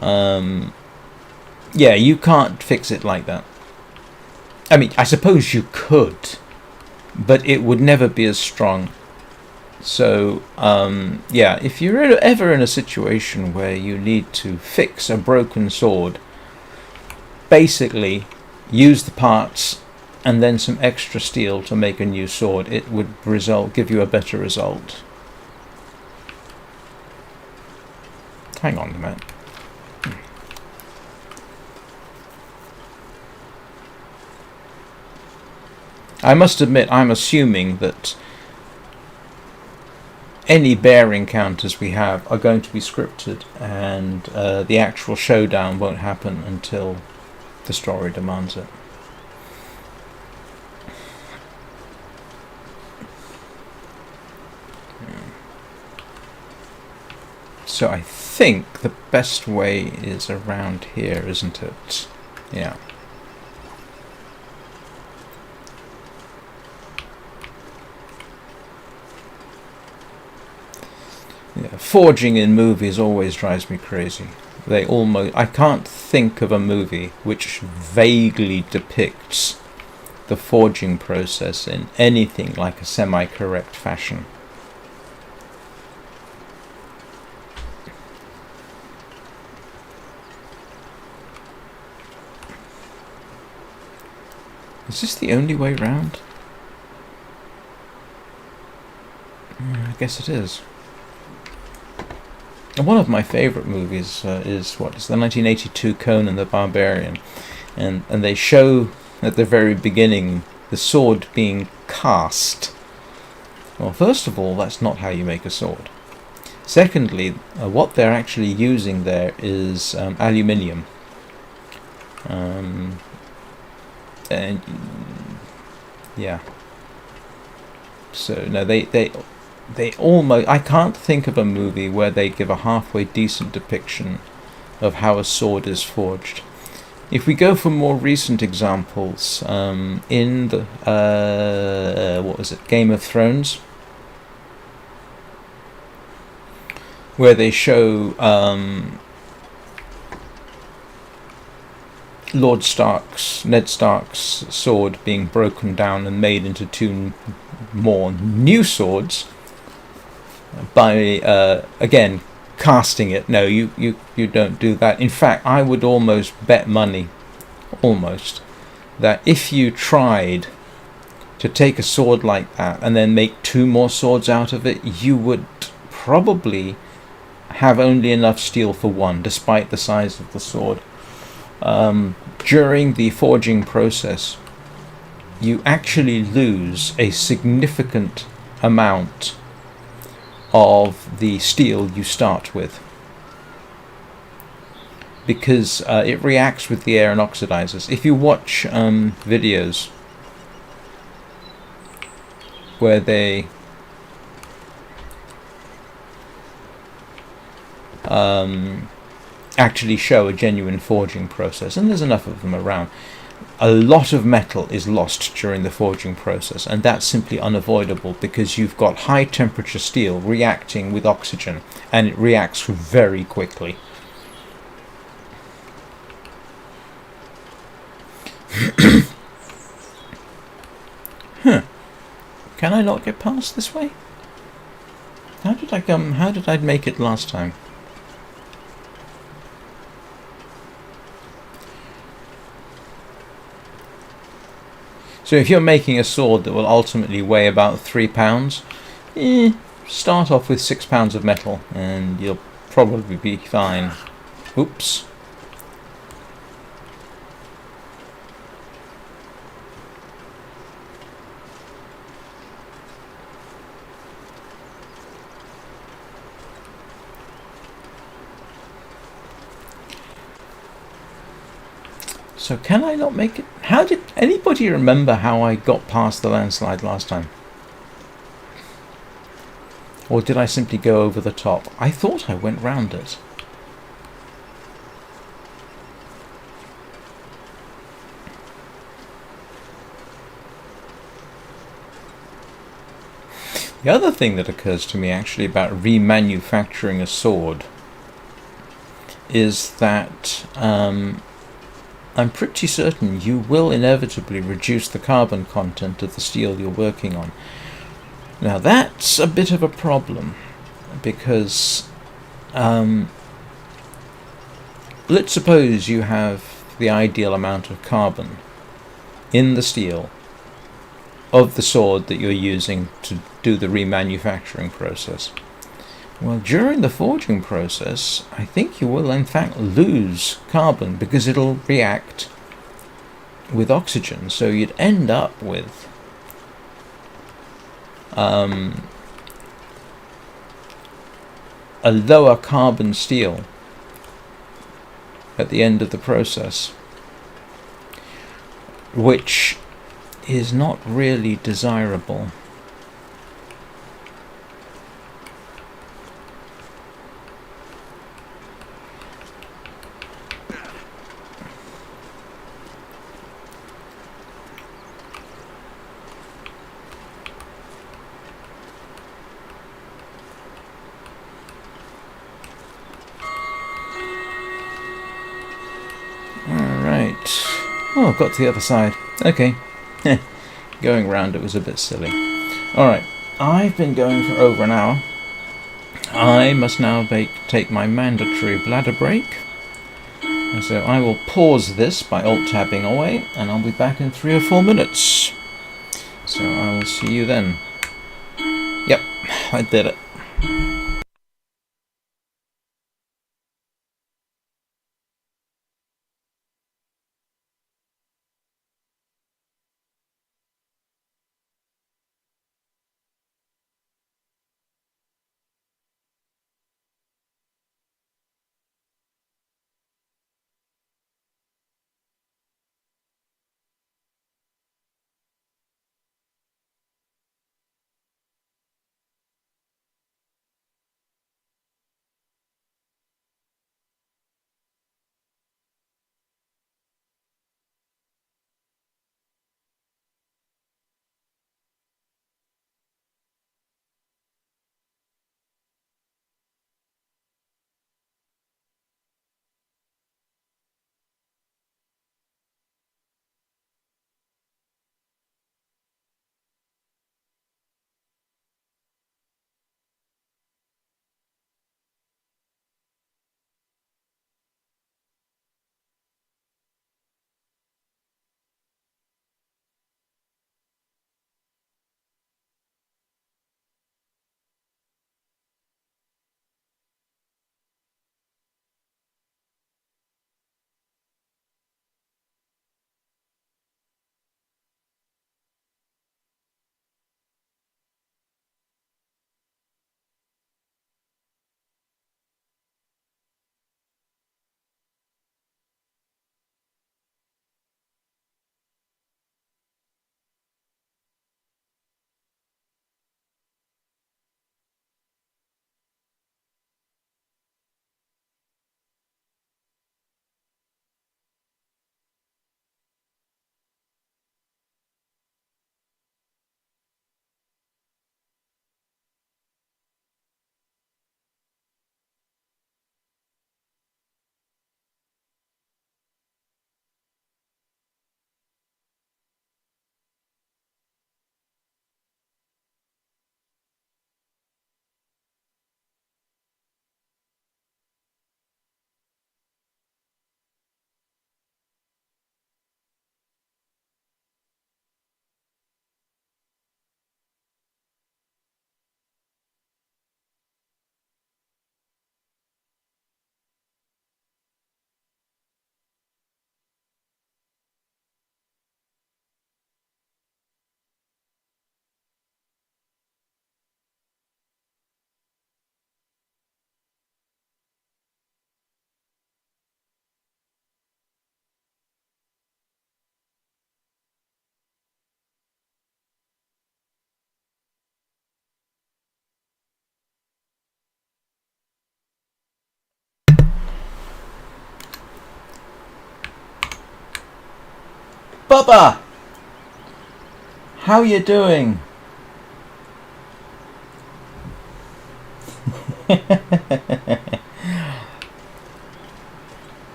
Yeah, you can't fix it like that. I mean, I suppose you could, but it would never be as strong. So, yeah, if you're ever in a situation where you need to fix a broken sword, basically use the parts and then some extra steel to make a new sword. It would give you a better result. Hang on a minute. I must admit, I'm assuming that any bear encounters we have are going to be scripted, and the actual showdown won't happen until the story demands it. So I think the best way is around here, isn't it? Yeah. Yeah, Forging in movies always drives me crazy. I can't think of a movie which vaguely depicts the forging process in anything like a semi-correct fashion. Is this the only way round? I guess it is. One of my favourite movies is the 1982 Conan the Barbarian, and they show at the very beginning the sword being cast. Well, first of all, that's not how you make a sword. Secondly, what they're actually using there is aluminium. And yeah. So no, they almost. I can't think of a movie where they give a halfway decent depiction of how a sword is forged. If we go for more recent examples, in the Game of Thrones, where they show Ned Stark's sword being broken down and made into two more new swords by again casting it. No, you don't do that. In fact, I would almost bet money, that if you tried to take a sword like that and then make two more swords out of it, you would probably have only enough steel for one, despite the size of the sword. During the forging process, you actually lose a significant amount of the steel you start with, because it reacts with the air and oxidizes. If you watch videos where they actually show a genuine forging process, and there's enough of them around, a lot of metal is lost during the forging process, and that's simply unavoidable because you've got high temperature steel reacting with oxygen, and it reacts very quickly. Can I not get past this way? How did I make it last time? So if you're making a sword that will ultimately weigh about 3 pounds, start off with 6 pounds of metal and you'll probably be fine. Oops. So can I not make it? How did anybody remember how I got past the landslide last time? Or did I simply go over the top? I thought I went round it. The other thing that occurs to me actually about remanufacturing a sword is that I'm pretty certain you will inevitably reduce the carbon content of the steel you're working on. Now that's a bit of a problem, because let's suppose you have the ideal amount of carbon in the steel of the sword that you're using to do the remanufacturing process. Well, during the forging process, I think you will in fact lose carbon because it'll react with oxygen. So you'd end up with a lower carbon steel at the end of the process, which is not really desirable. Right. Oh, got to the other side. Okay. Going round it was a bit silly. Alright. I've been going for over an hour. I must now take my mandatory bladder break. And so I will pause this by alt-tabbing away, and I'll be back in 3 or 4 minutes. So I will see you then. Yep, I did it. Bubba! How you doing?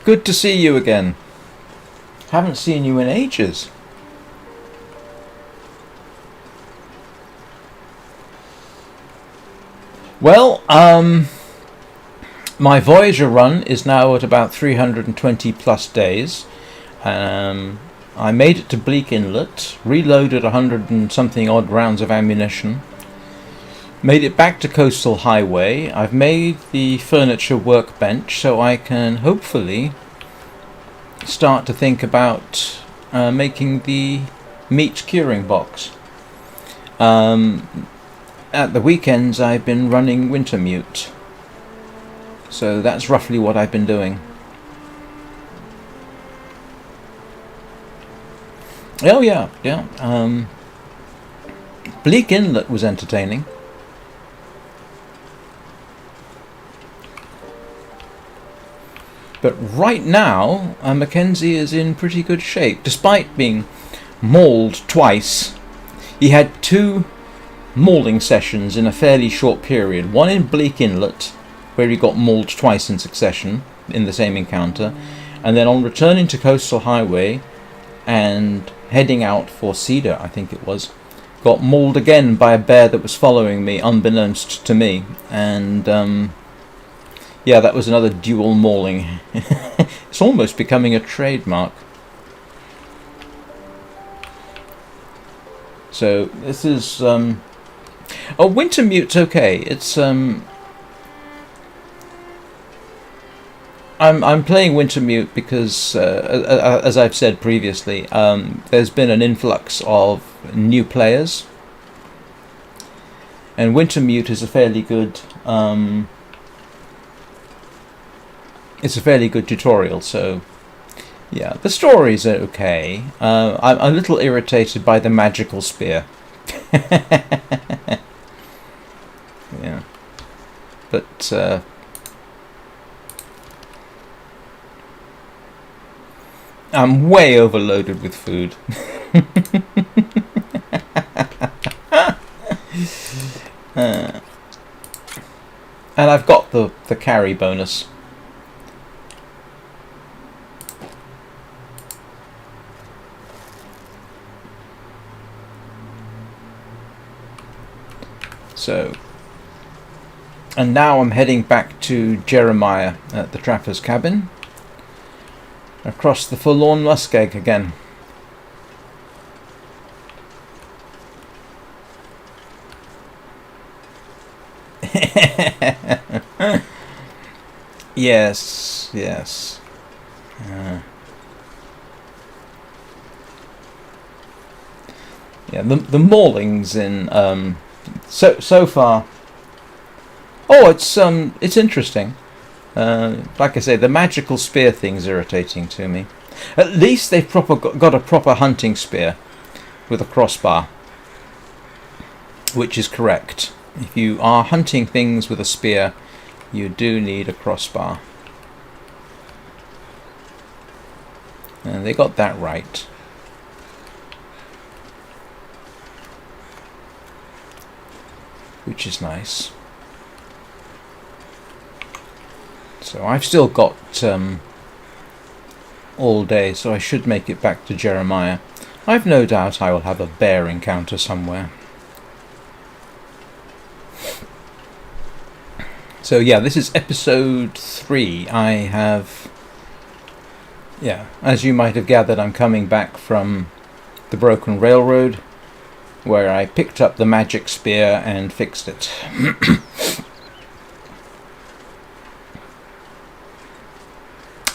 Good to see you again. Haven't seen you in ages. Well, my Voyager run is now at about 320 plus days. I made it to Bleak Inlet, reloaded 100 and something odd rounds of ammunition, made it back to Coastal Highway. I've made the furniture workbench so I can hopefully start to think about making the meat curing box. At the weekends I've been running Wintermute, so that's roughly what I've been doing. Oh yeah. Bleak Inlet was entertaining. But right now, Mackenzie is in pretty good shape, despite being mauled twice. He had 2 mauling sessions in a fairly short period. One in Bleak Inlet, where he got mauled twice in succession in the same encounter, And then on returning to Coastal Highway and heading out for Cedar, I think it was, got mauled again by a bear that was following me unbeknownst to me. And yeah, that was another dual mauling. It's almost becoming a trademark. So this is Wintermute's okay. It's I'm playing Wintermute because as I've said previously, there's been an influx of new players, and Wintermute is a fairly good it's a fairly good tutorial. So yeah, the stories are okay. I'm a little irritated by the magical spear. Yeah, but I'm way overloaded with food. And I've got the carry bonus. So, and now I'm heading back to Jeremiah at the trapper's cabin, across the forlorn muskeg again. Yes, yes. Yeah, the maulings in so far. Oh, it's interesting. Like I say, the magical spear thing's irritating to me. At least they've got a proper hunting spear with a crossbar, which is correct. If you are hunting things with a spear, you do need a crossbar. And they got that right. Which is nice. So I've still got all day, so I should make it back to Jeremiah. I've no doubt I will have a bear encounter somewhere. So yeah, this is episode 3. I have, yeah, as you might have gathered, I'm coming back from the broken railroad, where I picked up the magic spear and fixed it.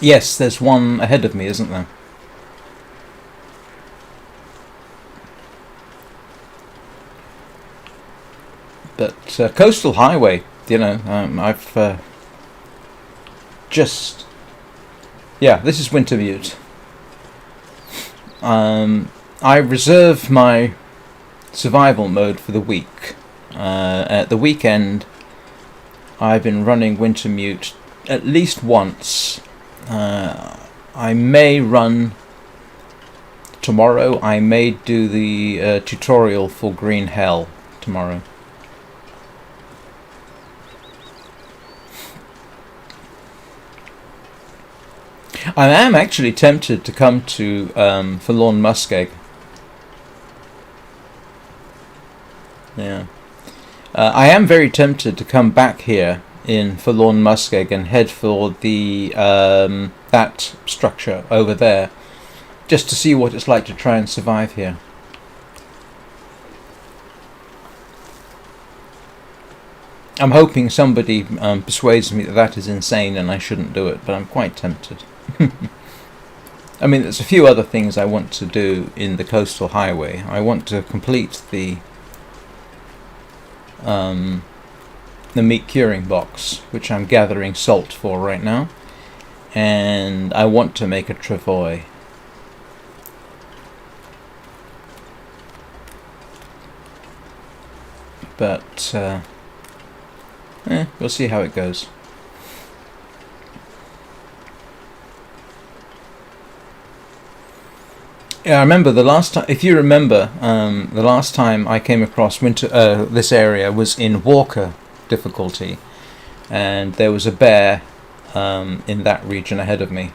Yes, there's one ahead of me, isn't there? But Coastal Highway, you know, I've just... Yeah, this is Wintermute. I reserve my survival mode for the week. At the weekend, I've been running Wintermute at least once. I may run tomorrow. I may do the tutorial for Green Hell tomorrow. I am actually tempted to come to Forlorn Muskeg. Yeah. I am very tempted to come back here in Forlorn Muskeg and head for the that structure over there, just to see what it's like to try and survive here. I'm hoping somebody persuades me that that is insane and I shouldn't do it, but I'm quite tempted. I mean, there's a few other things I want to do in the Coastal Highway. I want to complete the meat curing box, which I'm gathering salt for right now, and I want to make a travois. But we'll see how it goes. Yeah, I remember the last time. If you remember, the last time I came across this area was in Walker difficulty, and there was a bear in that region ahead of me.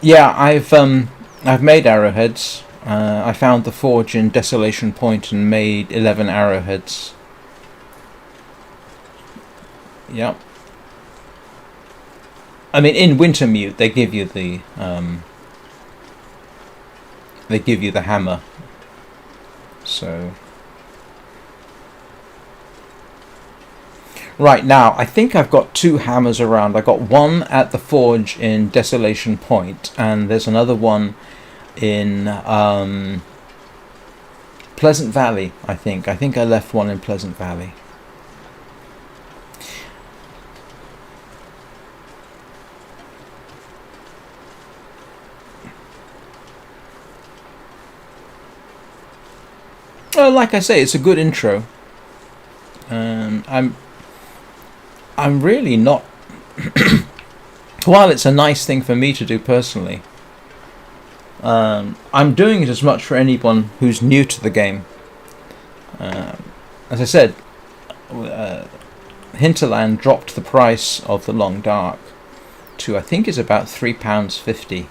Yeah, I've made arrowheads. I found the forge in Desolation Point and made 11 arrowheads. Yep. I mean, in Wintermute they give you the hammer. So right now, I think I've got 2 hammers around. I got one at the forge in Desolation Point, and there's another one in Pleasant Valley. I think I left one in Pleasant Valley. Like I say, it's a good intro. I'm really not. While it's a nice thing for me to do personally, I'm doing it as much for anyone who's new to the game. As I said, Hinterland dropped the price of the Long Dark to, I think, is about £3.50.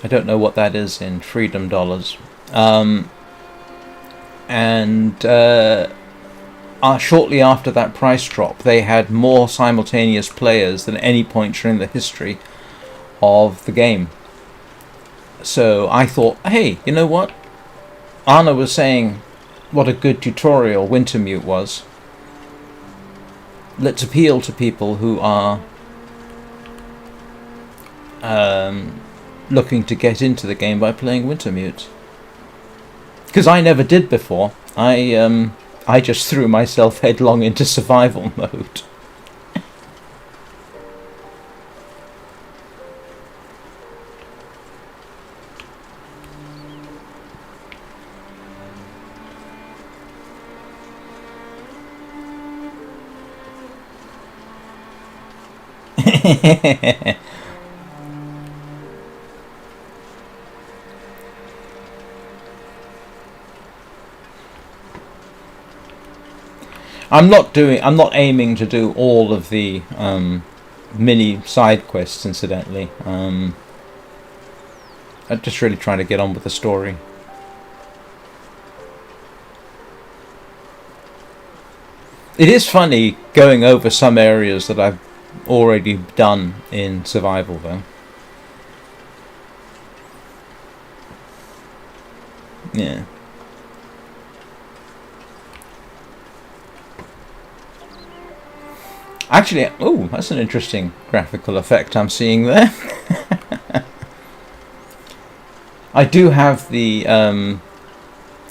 I don't know what that is in freedom dollars. Shortly after that price drop, they had more simultaneous players than any point during the history of the game. So I thought, hey, you know what? Anna was saying what a good tutorial Wintermute was. Let's appeal to people who are looking to get into the game by playing Wintermute. Because I never did before. I just threw myself headlong into survival mode. I'm not aiming to do all of the mini side quests, incidentally. I'm just really trying to get on with the story. It is funny going over some areas that I've already done in survival, though. Yeah. Actually, oh, that's an interesting graphical effect I'm seeing there. I do have the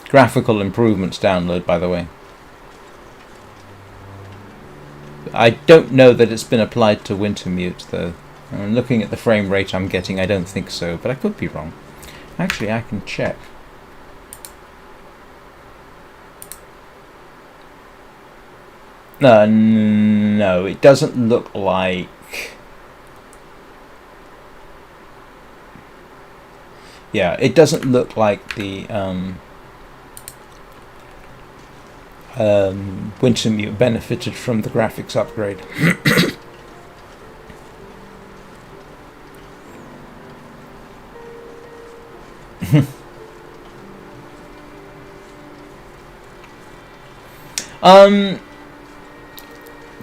graphical improvements download, by the way. I don't know that it's been applied to Wintermute, though. Looking at the frame rate I'm getting, I don't think so, but I could be wrong. Actually, I can check. No, it doesn't look like... Yeah, it doesn't look like the Wintermute benefited from the graphics upgrade.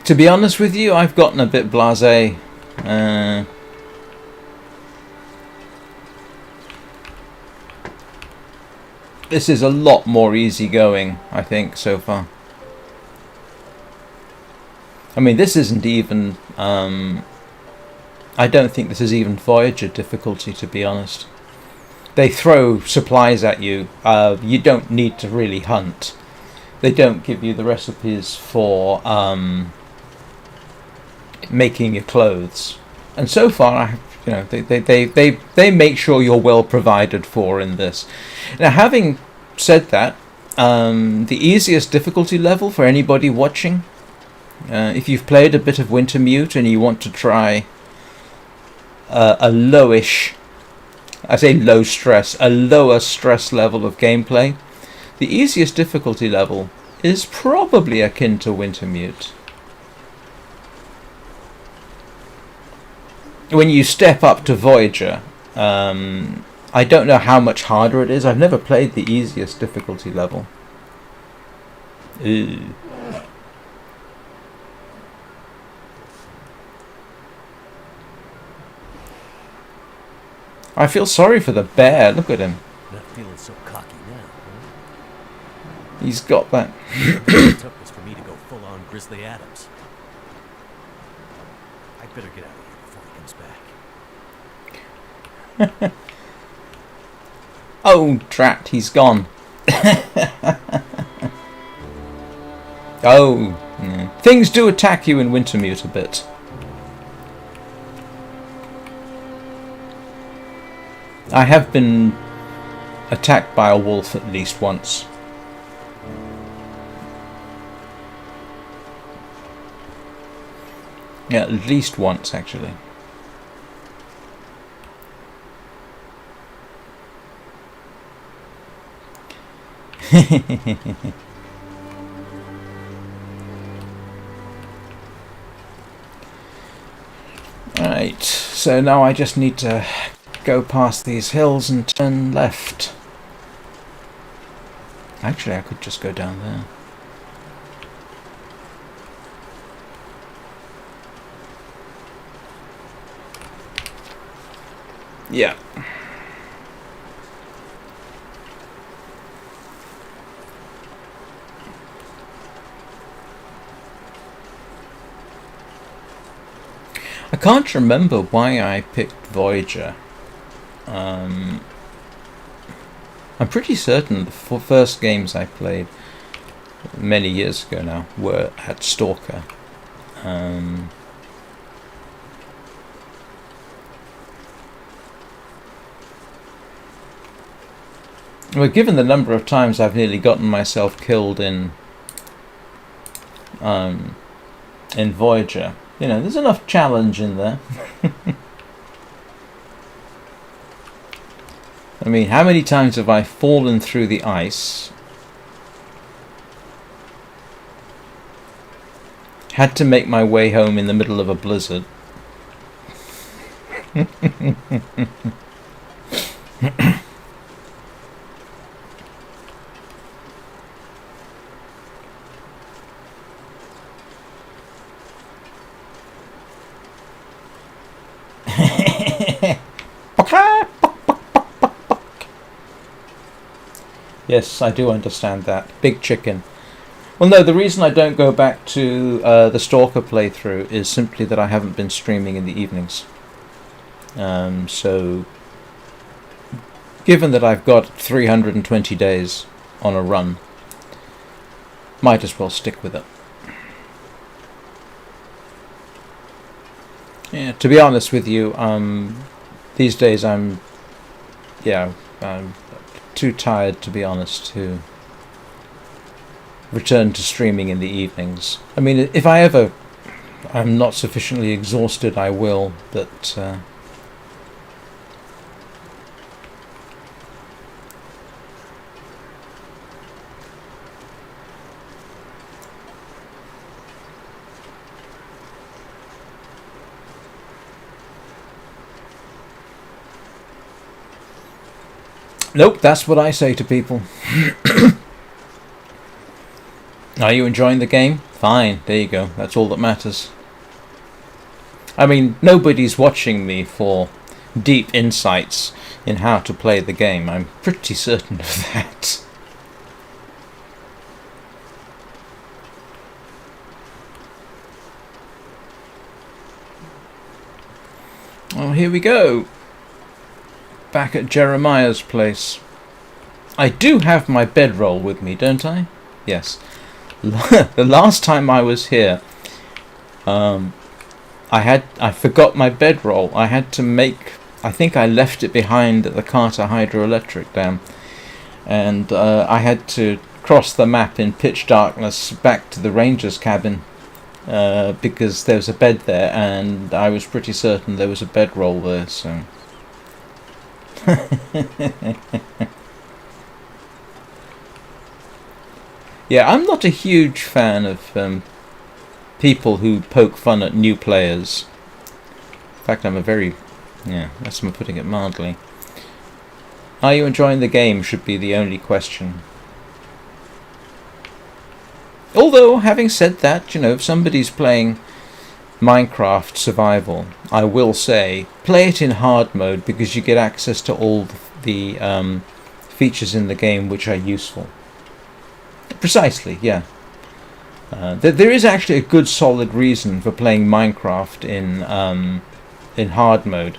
To be honest with you, I've gotten a bit blasé. This is a lot more easygoing, I think, so far. I mean, this isn't even... I don't think this is even Voyager difficulty, to be honest. They throw supplies at you. You don't need to really hunt. They don't give you the recipes for making your clothes. And so far, they make sure you're well provided for in this. Now, having said that, the easiest difficulty level for anybody watching, if you've played a bit of Wintermute and you want to try a lowish, I say low stress, a lower stress level of gameplay, the easiest difficulty level is probably akin to Wintermute. when you step up to Voyager, I don't know how much harder it is. I've never played the easiest difficulty level. Ew. I feel sorry for the bear. Look at him.
Not feeling so cocky now, huh?
He's got that.
What it took was for me to go full-on Grizzly Adams. I'd better get out of here before he comes back.
Oh, drat, he's gone. Oh, yeah. Things do attack you in Wintermute a bit. I have been attacked by a wolf at least once. Yeah, at least once, actually. Right, so now I just need to go past these hills and turn left. Actually, I could just go down there. Yeah. I can't remember why I picked Voyager. I'm pretty certain the first games I played many years ago now were at Stalker. Well, given the number of times I've nearly gotten myself killed in Voyager, you know, there's enough challenge in there. I mean, how many times have I fallen through the ice, had to make my way home in the middle of a blizzard, Yes, I do understand that. Big chicken. Well, no, the reason I don't go back to the Stalker playthrough is simply that I haven't been streaming in the evenings. So, given that I've got 320 days on a run, might as well stick with it. Yeah, to be honest with you, these days I'm too tired, to be honest, to return to streaming in the evenings. I mean, if I'm not sufficiently exhausted, I will, but nope, that's what I say to people. Are you enjoying the game? Fine, there you go. That's all that matters. I mean, nobody's watching me for deep insights in how to play the game. I'm pretty certain of that. Oh, here we go. Back at Jeremiah's place. I do have my bedroll with me, don't I? Yes. The last time I was here, I forgot my bedroll. I had to make. I think I left it behind at the Carter hydroelectric dam, and I had to cross the map in pitch darkness back to the ranger's cabin because there was a bed there, and I was pretty certain there was a bedroll there. So. Yeah, I'm not a huge fan of people who poke fun at new players fact, that's me putting it mildly. Are you enjoying the game should be the only question. Although, having said that, if somebody's playing Minecraft Survival, I will say, play it in hard mode because you get access to all the features in the game which are useful. Precisely, yeah. There is actually a good solid reason for playing Minecraft in hard mode.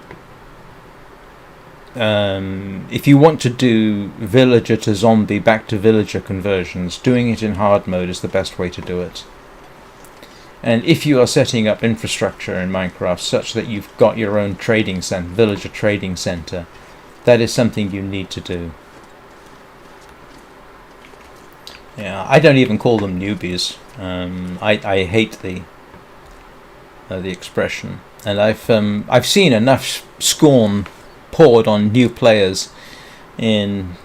If you want to do villager to zombie back to villager conversions, doing it in hard mode is the best way to do it. And if you are setting up infrastructure in Minecraft such that you've got your own trading center, villager trading center, that is something you need to do. Yeah, I don't even call them newbies. I hate the expression, and I've seen enough scorn poured on new players in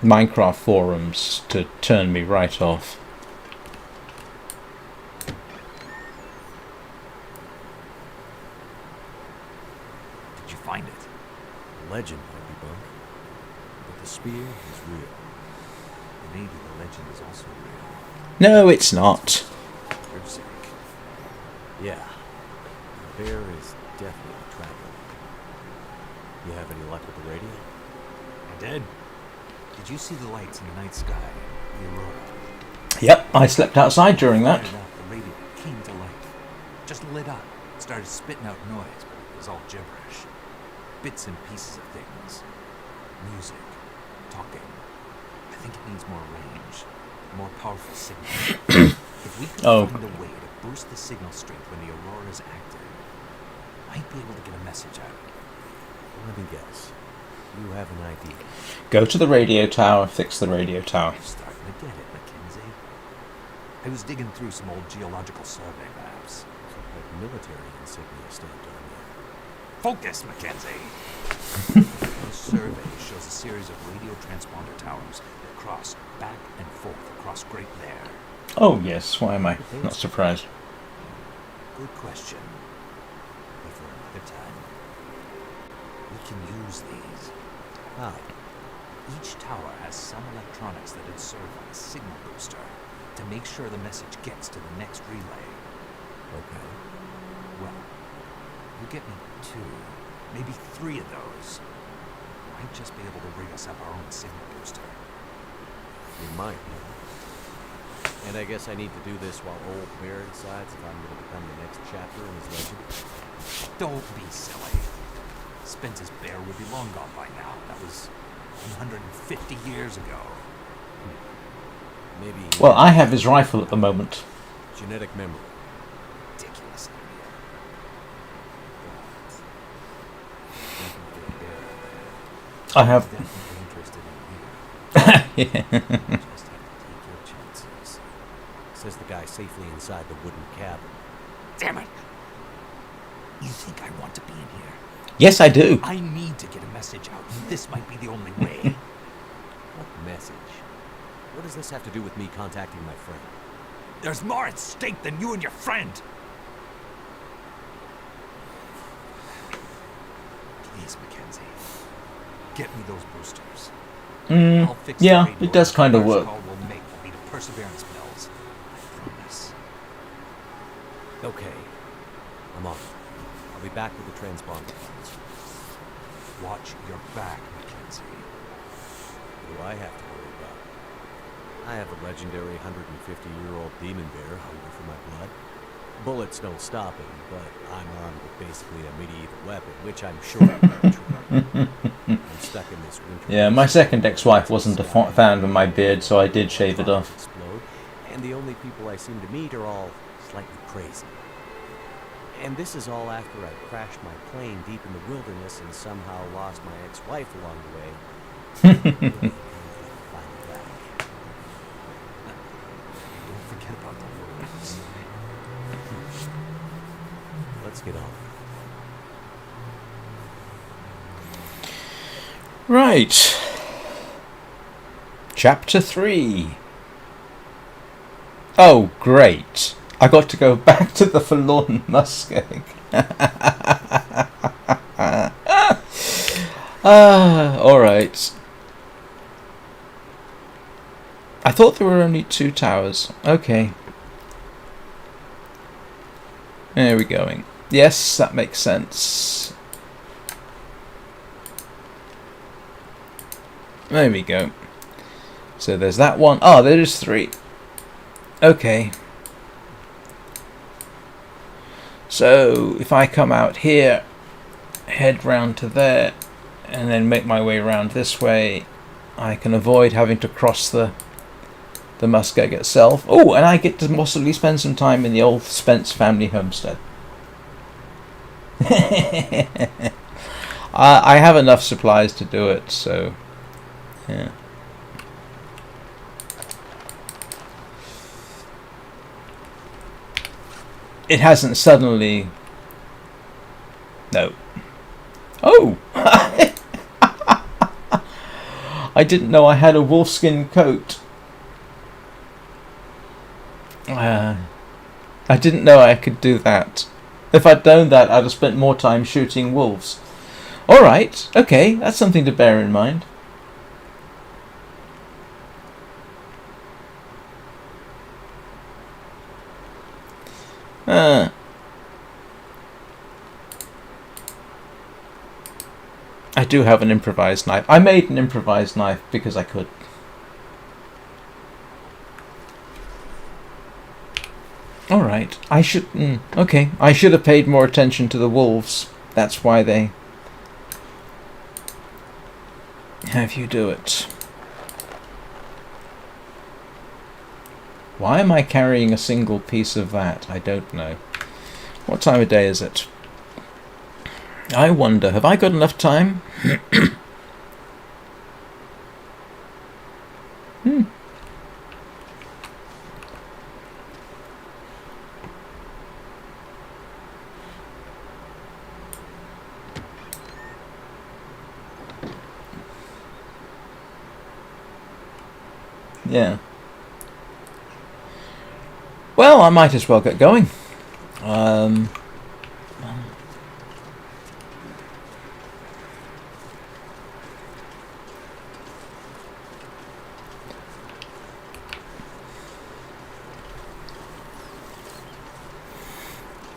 Minecraft forums to turn me right off.
Did you find it? The legend might be bunk, but the spear is real. Maybe the legend is also real.
No, it's not.
For your sake. Yeah. The bear is definitely traveling. You have any luck with the radio? I did. Did you see the lights in the night sky? The aurora?
Yep, I slept outside during that.
The radio came to life. Just lit up. Started spitting out noise, but it was all gibberish. Bits and pieces of things. Music. Talking. I think it needs more range. More powerful signal. If we could find a way to boost the signal strength when the aurora is active, might be able to get a message out. Let me guess. You have an idea.
Go to the radio tower, fix the radio tower.
I'm starting to get it, Mackenzie. I was digging through some old geological survey maps. Like military insignia stamped on there. Focus, Mackenzie! The survey shows a series of radio transponder towers that cross back and forth across Great Bear.
Oh yes, why am I not surprised?
Good question. But for another time. We can use these. How? Each tower has some electronics that would serve like a signal booster to make sure the message gets to the next relay. Okay. Well, you get me 2, maybe 3 of those. Might just be able to rig us up our own signal booster. You might. And I guess I need to do this while old Bear decides if I'm going to become the next chapter in his legend. Don't be silly. Spence's bear would be long gone by now. That was 150 years ago. Maybe.
Well, I have his rifle at the moment.
Genetic memory. Ridiculous idea.
I have.
Definitely interested in you.
Yeah.
Just have to take your chances. Says the guy safely inside the wooden cabin. Damn it! You think I want to be in here?
Yes, I do.
I need to get a message out. This might be the only way. What message? What does this have to do with me contacting my friend? There's more at stake than you and your friend. Please, Mackenzie. Get me those boosters. I'll fix
Yeah,
the radio.
it does kind of
The first
work.
call we'll make will be to Perseverance Mills. I promise. Okay. I'm on. I'll be back with the transponder. Watch your back, Mackenzie. What do I have to worry about? I have a legendary 150-year-old demon bear hungry for my blood. Bullets don't stop him, but I'm armed with basically a medieval weapon, which I'm sure I'm true. I'm stuck in this winter.
Yeah, my second ex-wife wasn't a fan of my beard, so I did shave it off.
Explode, and the only people I seem to meet are all slightly crazy. And this is all after I crashed my plane deep in the wilderness and somehow lost my ex-wife along the way. Don't forget about the wolves. Let's get on.
Right. Chapter 3. Oh, great. I got to go back to the forlorn muskeg. Alright. I thought there were only 2 towers. Okay. There we're going. Yes, that makes sense. There we go. So there's that one. Oh, there is 3. Okay. So if I come out here, head round to there, and then make my way around this way, I can avoid having to cross the muskeg itself. Oh, and I get to possibly spend some time in the old Spence family homestead. I have enough supplies to do it, so yeah. It hasn't suddenly... No. Oh! I didn't know I had a wolfskin coat. I didn't know I could do that. If I'd known that, I'd have spent more time shooting wolves. Alright, okay, that's something to bear in mind. I do have an improvised knife. I made an improvised knife because I could. Alright, I should... okay, I should have paid more attention to the wolves. That's why they have you do it. Why am I carrying a single piece of that? I don't know. What time of day is it? I wonder, have I got enough time? Yeah. Well, I might as well get going.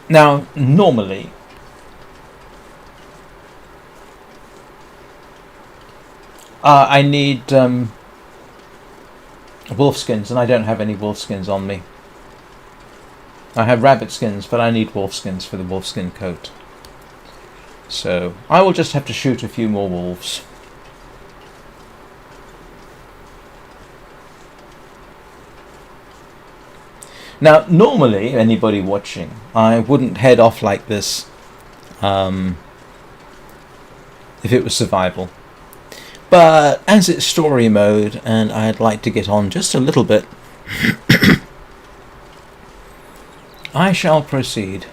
Now, normally, I need wolf skins, and I don't have any wolf skins on me. I have rabbit skins, but I need wolf skins for the wolfskin coat. So I will just have to shoot a few more wolves. Now, normally, anybody watching, I wouldn't head off like this if it was survival. But as it's story mode, and I'd like to get on just a little bit, I shall proceed.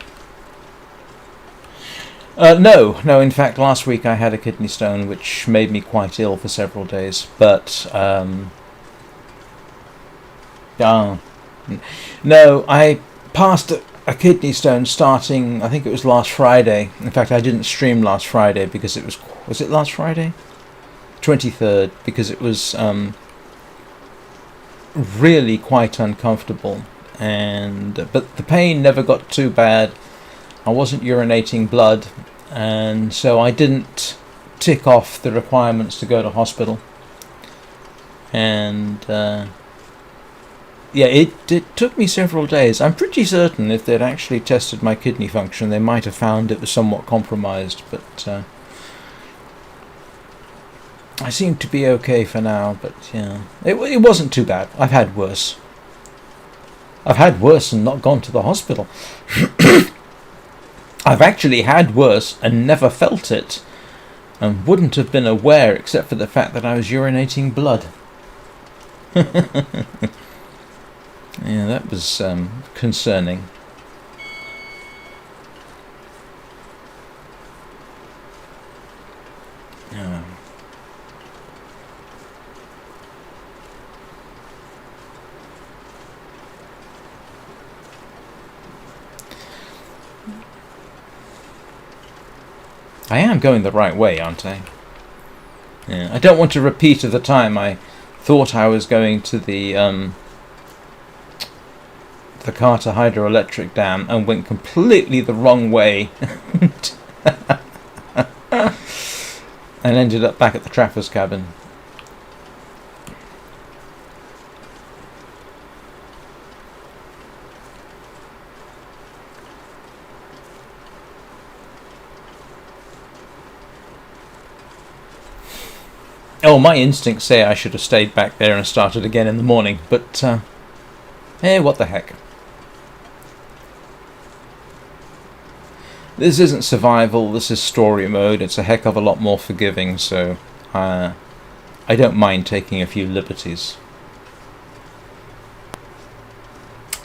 No, in fact, last week I had a kidney stone, which made me quite ill for several days. But, no, I passed a kidney stone starting, I think it was last Friday. In fact, I didn't stream last Friday because it was it last Friday? 23rd, because it was really quite uncomfortable, but the pain never got too bad. I wasn't urinating blood, and so I didn't tick off the requirements to go to hospital. And yeah, it took me several days. I'm pretty certain if they'd actually tested my kidney function, they might have found it was somewhat compromised, but I seem to be okay for now. But yeah, it wasn't too bad. I've had worse. I've had worse and not gone to the hospital. I've actually had worse and never felt it, and wouldn't have been aware except for the fact that I was urinating blood. Yeah, that was concerning. I am going the right way, aren't I? Yeah. I don't want to repeat of the time I thought I was going to the Carter hydroelectric dam and went completely the wrong way and ended up back at the trapper's cabin. Oh, my instincts say I should have stayed back there and started again in the morning, but what the heck. This isn't survival, this is story mode. It's a heck of a lot more forgiving, so I don't mind taking a few liberties.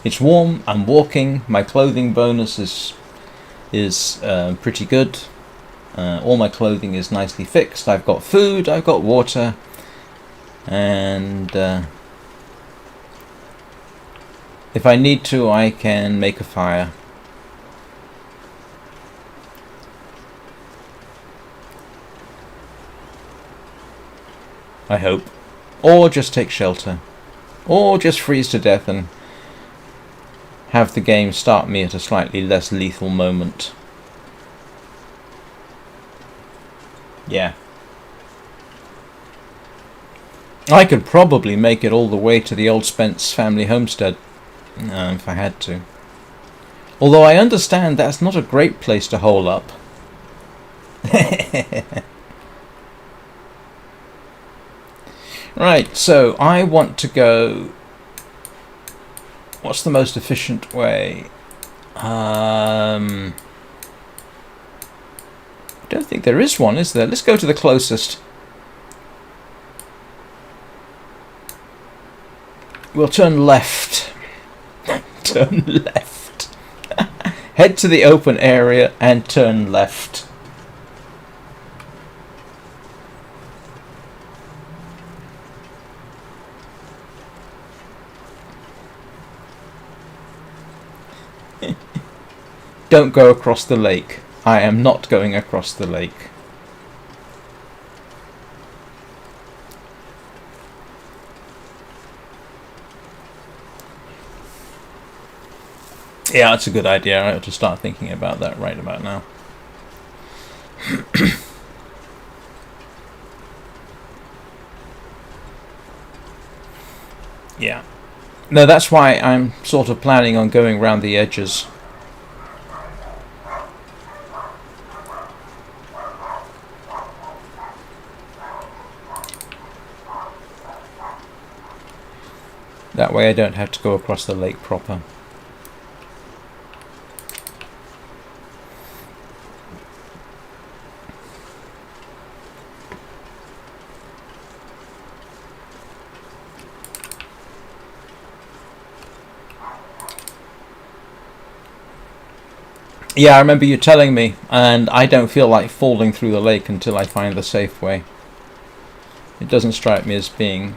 It's warm, I'm walking, my clothing bonus is pretty good. All my clothing is nicely fixed. I've got food, I've got water, and if I need to, I can make a fire. I hope. Or just take shelter. Or just freeze to death and have the game start me at a slightly less lethal moment. Yeah. I could probably make it all the way to the old Spence family homestead, if I had to. Although I understand that's not a great place to hole up. Right, so I want to go... What's the most efficient way? I don't think there is one, is there? Let's go to the closest. We'll turn left. Turn left. Head to the open area and turn left. Don't go across the lake. I am not going across the lake. Yeah, that's a good idea. I ought to start thinking about that right about now. Yeah. No, that's why I'm sort of planning on going round the edges. That way I don't have to go across the lake proper. Yeah, I remember you telling me, and I don't feel like falling through the lake until I find the safe way. It doesn't strike me as being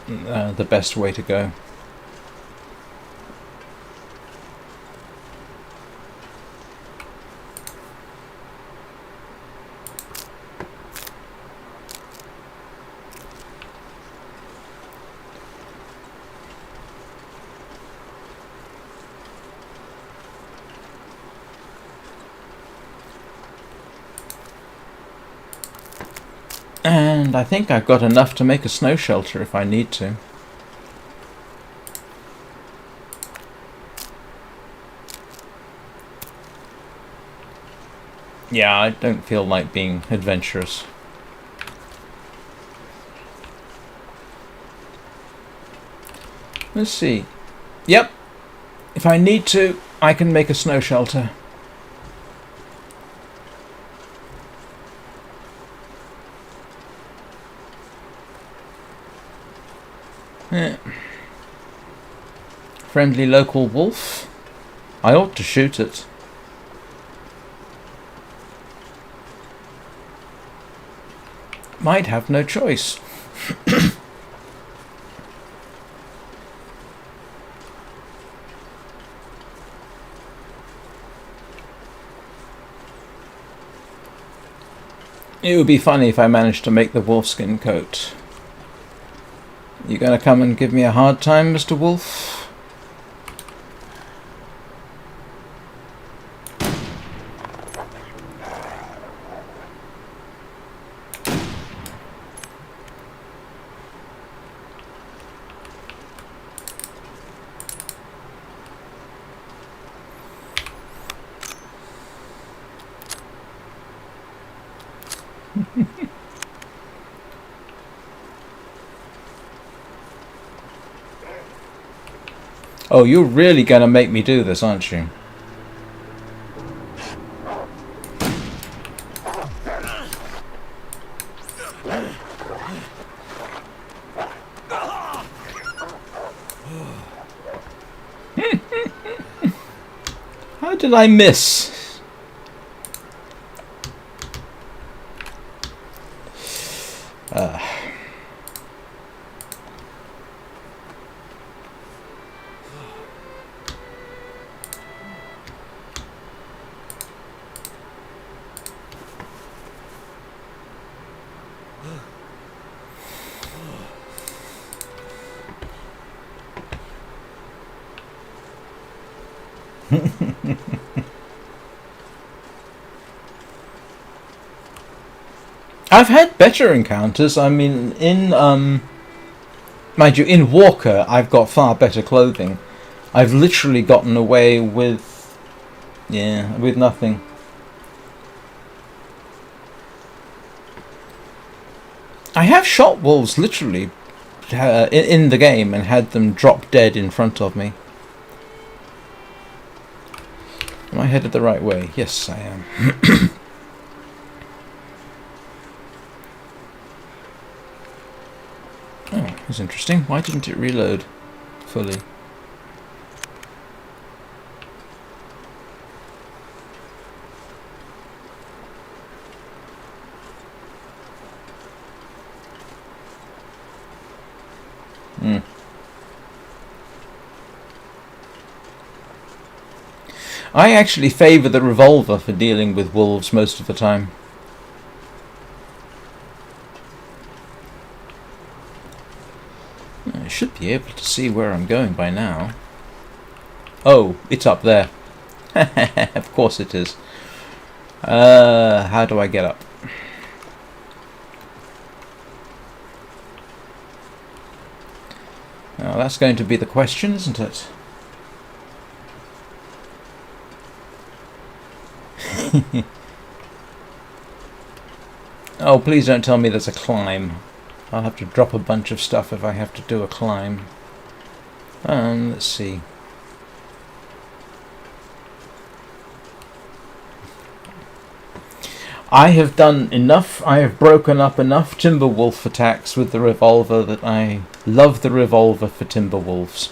the best way to go. And I think I've got enough to make a snow shelter if I need to. Yeah, I don't feel like being adventurous. Let's see. Yep. If I need to, I can make a snow shelter. Yeah. Friendly local wolf. I ought to shoot it. Might have no choice. It would be funny if I managed to make the wolfskin coat. You gonna come and give me a hard time, Mr. Wolf? Oh, you're really gonna make me do this, aren't you? How did I miss? I've had better encounters. I mean, in mind you, in Walker, I've got far better clothing. I've literally gotten away with, yeah, with nothing. I have shot wolves literally in the game and had them drop dead in front of me. Am I headed the right way? Yes, I am. Oh, that's interesting. Why didn't it reload fully? I actually favour the revolver for dealing with wolves most of the time. I should be able to see where I'm going by now. Oh, it's up there. Of course it is. How do I get up? Now that's going to be the question, isn't it? Oh, please don't tell me there's a climb. I'll have to drop a bunch of stuff if I have to do a climb. Let's see. I have done enough. I have broken up enough Timberwolf attacks with the revolver that I love the revolver for Timberwolves.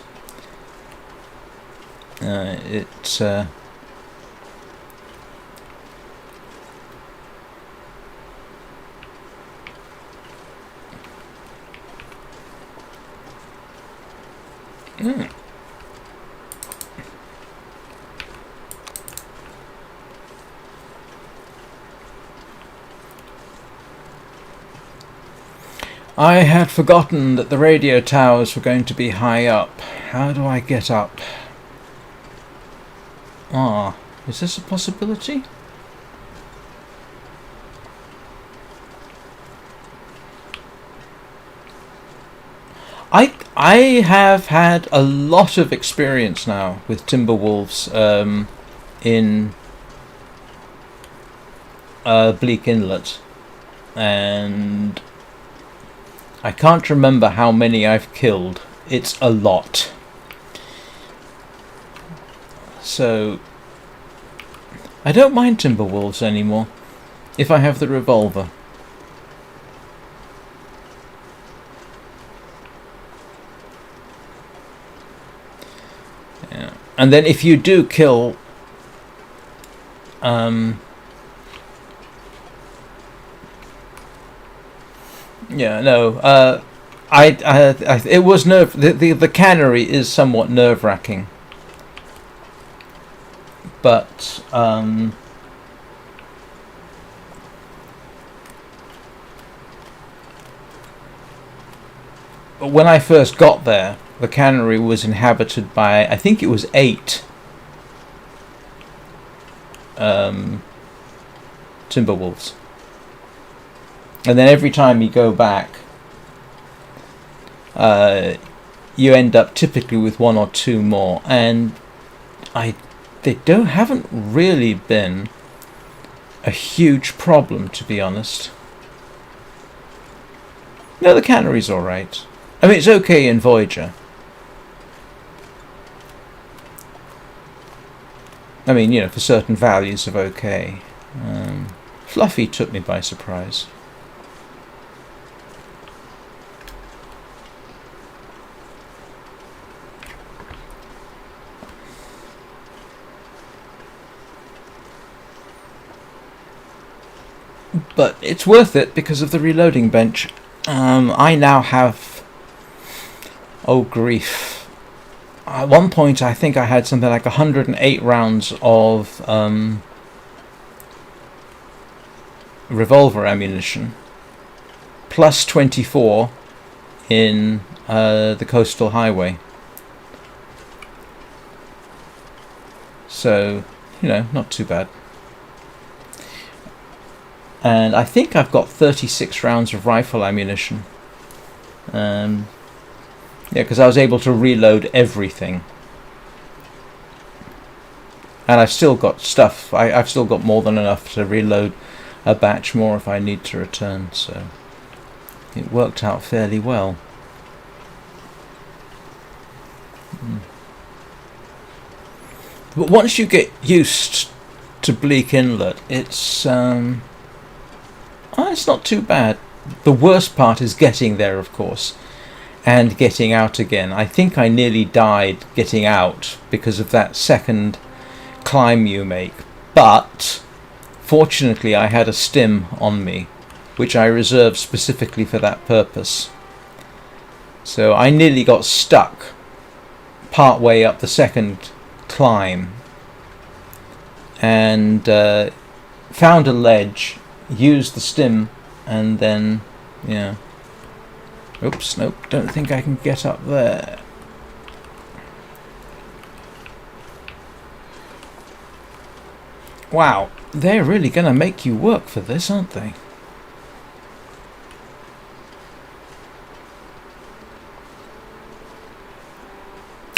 I had forgotten that the radio towers were going to be high up. How do I get up? Ah, is this a possibility? I have had a lot of experience now with Timberwolves in Bleak Inlet, and I can't remember how many I've killed. It's a lot. So I don't mind Timberwolves anymore if I have the revolver. Yeah. And then if you do kill yeah, no. It was the cannery is somewhat nerve-wracking, but when I first got there, the cannery was inhabited by, I think it was 8 timber wolves. And then every time you go back, you end up typically with 1 or 2 more, and they haven't really been a huge problem, to be honest. No, the cannery's alright. I mean, it's okay in Voyager. I mean, you know, for certain values of okay. Fluffy took me by surprise. But it's worth it because of the reloading bench. I now have... Oh, grief. At one point, I think I had something like 108 rounds of revolver ammunition, plus 24 in the coastal highway. So, you know, not too bad. And I think I've got 36 rounds of rifle ammunition. Yeah, because I was able to reload everything. And I've still got stuff. I've still got more than enough to reload a batch more if I need to return. So it worked out fairly well. But once you get used to Bleak Inlet, it's not too bad. The worst part is getting there, of course, and getting out again. I think I nearly died getting out because of that second climb you make, but fortunately I had a stim on me, which I reserved specifically for that purpose. So I nearly got stuck part way up the second climb, and found a ledge, used the stim, and then, yeah. Oops, nope, don't think I can get up there. Wow, they're really going to make you work for this, aren't they?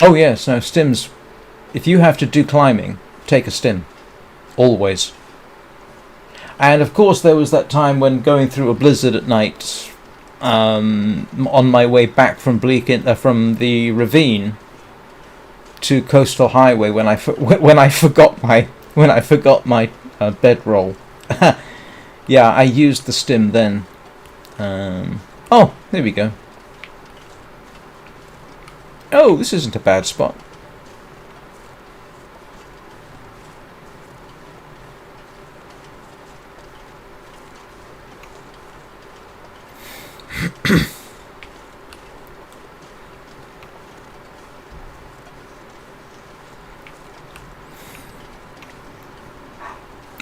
Oh yes, no, stims. If you have to do climbing, take a stim. Always. And of course there was that time when going through a blizzard at night, on my way back from from the ravine to Coastal Highway, when I forgot my bedroll. Yeah, I used the stim then. Oh, there we go. Oh, this isn't a bad spot.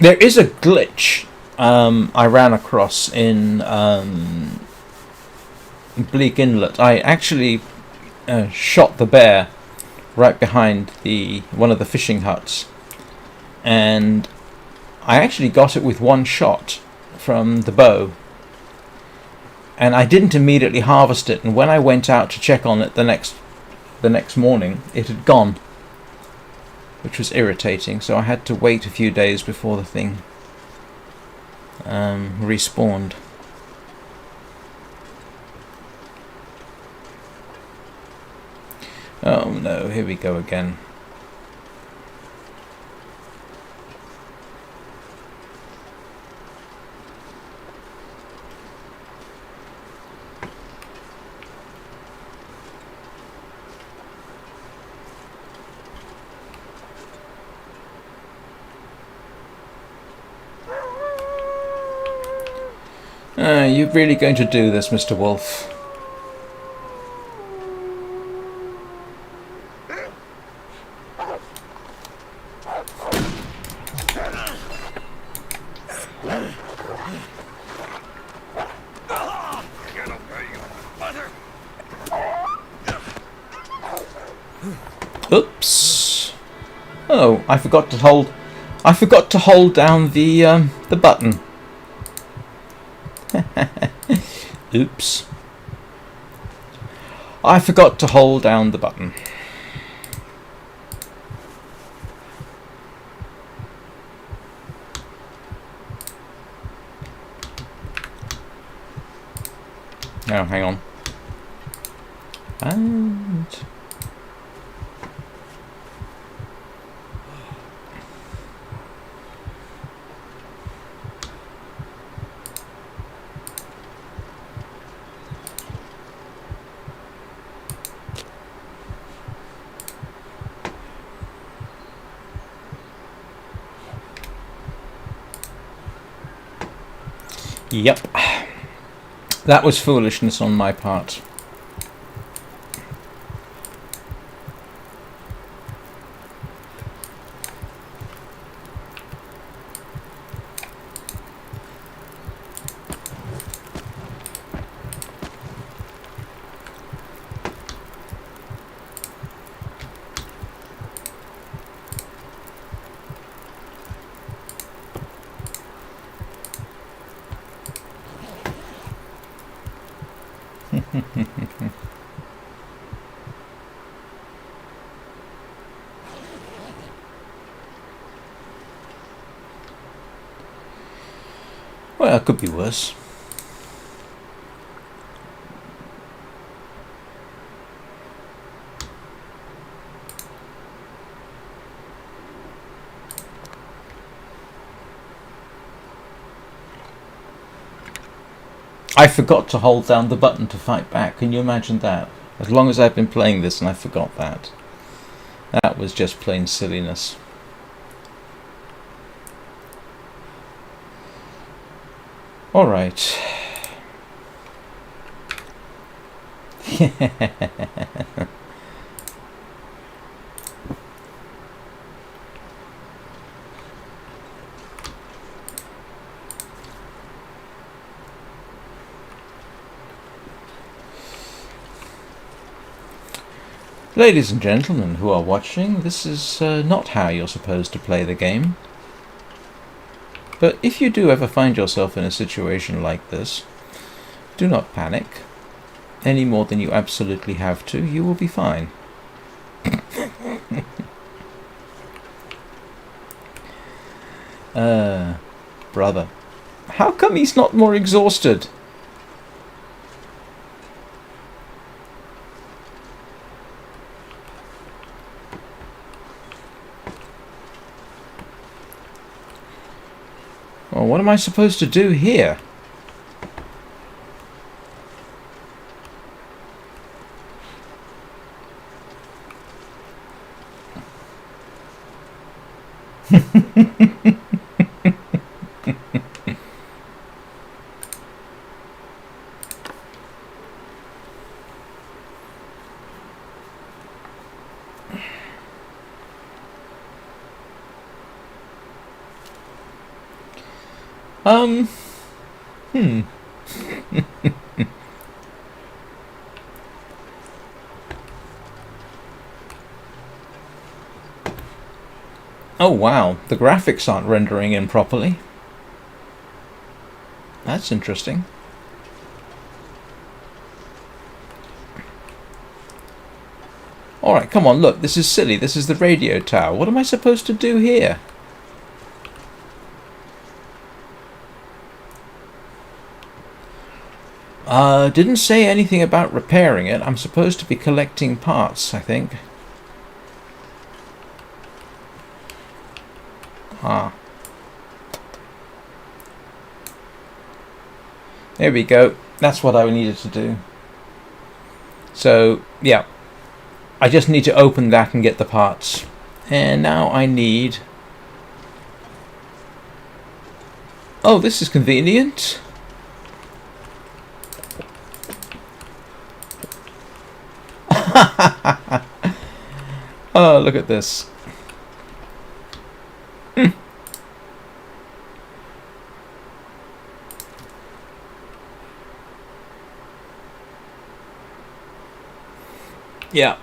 There is a glitch I ran across in Bleak Inlet. I actually shot the bear right behind one of the fishing huts, and I actually got it with one shot from the bow, and I didn't immediately harvest it, and when I went out to check on it the next morning, it had gone, which was irritating. So I had to wait a few days before the thing respawned. Oh no, here we go again. You're really going to do this, Mr. Wolf? Oh, I forgot to hold. I forgot to hold down the button. Oops. I forgot to hold down the button. Now, hang on. And yep. That was foolishness on my part. Well, it could be worse. I forgot to hold down the button to fight back. Can you imagine that? As long as I've been playing this and I forgot that. That was just plain silliness. Alright. Ladies and gentlemen who are watching, this is not how you're supposed to play the game. But if you do ever find yourself in a situation like this, do not panic. Any more than you absolutely have to, you will be fine. Brother. How come he's not more exhausted? Well, what am I supposed to do here? Oh wow, the graphics aren't rendering in properly. That's interesting. Alright, come on, look, this is silly. This is the radio tower. What am I supposed to do here? Didn't say anything about repairing it. I'm supposed to be collecting parts, I think. Ah. There we go. That's what I needed to do. So, yeah. I just need to open that and get the parts. And now I need... Oh, this is convenient. Oh, look at this. Yeah.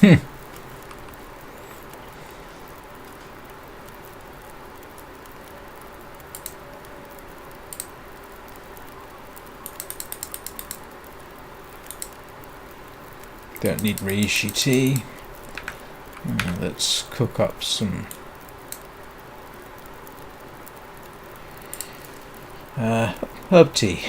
Don't need reishi tea. Let's cook up some herb tea.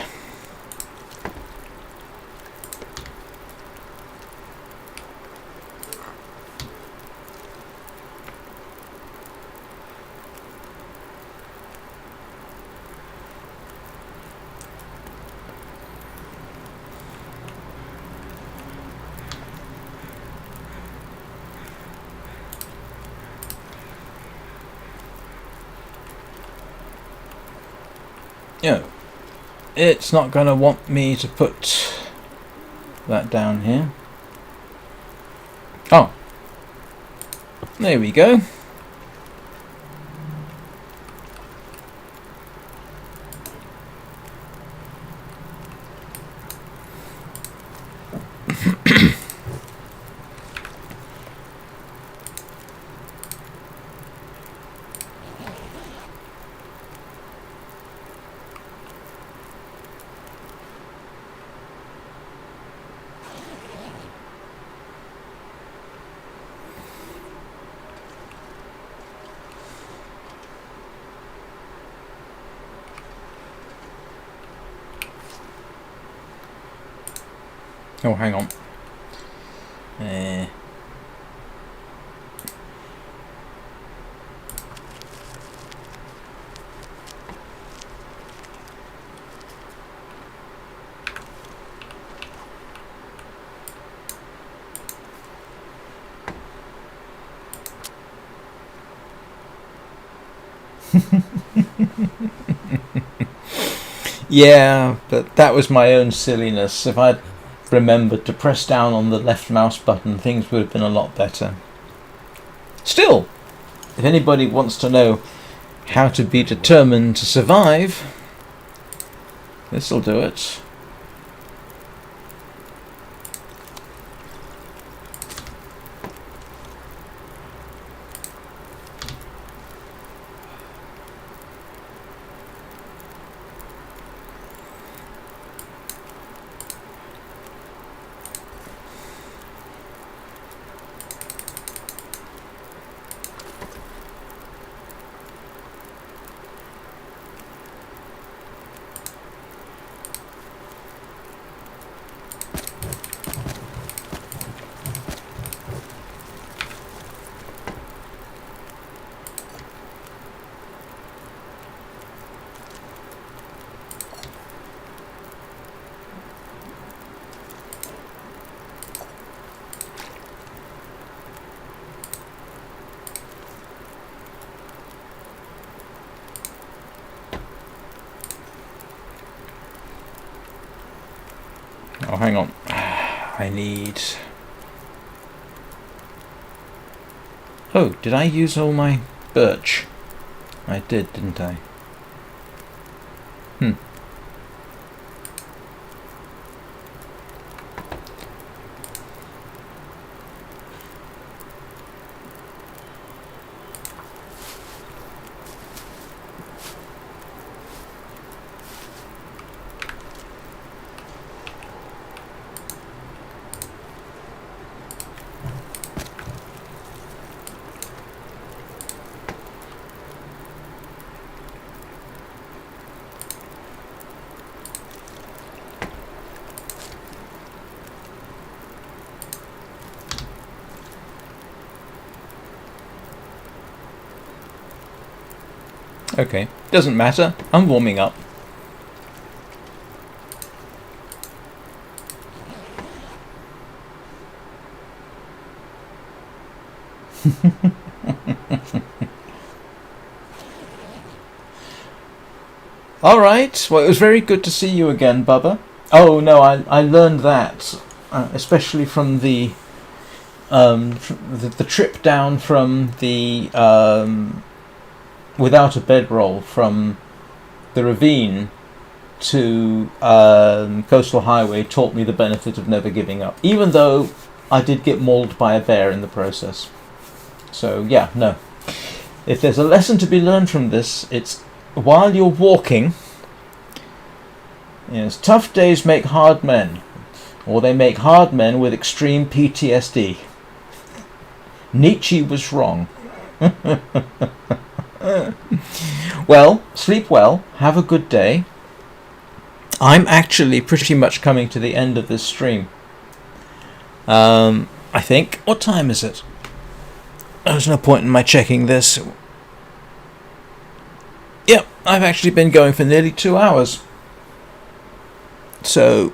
Yeah, it's not going to want me to put that down here. Oh, there we go. Oh, hang on. Yeah, but that was my own silliness. If I'd remembered to press down on the left mouse button, things would have been a lot better. Still, if anybody wants to know how to be determined to survive, this'll do it. Oh, hang on. I need... Oh, did I use all my birch? I did, didn't I? Okay, doesn't matter. I'm warming up. Alright, well it was very good to see you again, Bubba. Oh no, I learned that, especially from the trip down from the without a bedroll from the ravine to Coastal Highway taught me the benefit of never giving up. Even though I did get mauled by a bear in the process. So yeah, no. If there's a lesson to be learned from this, it's while you're walking, yes, tough days make hard men, or they make hard men with extreme PTSD. Nietzsche was wrong. Well, sleep well, have a good day. I'm actually pretty much coming to the end of this stream. I think. What time is it? There's no point in my checking this. Yep, I've actually been going for nearly 2 hours. So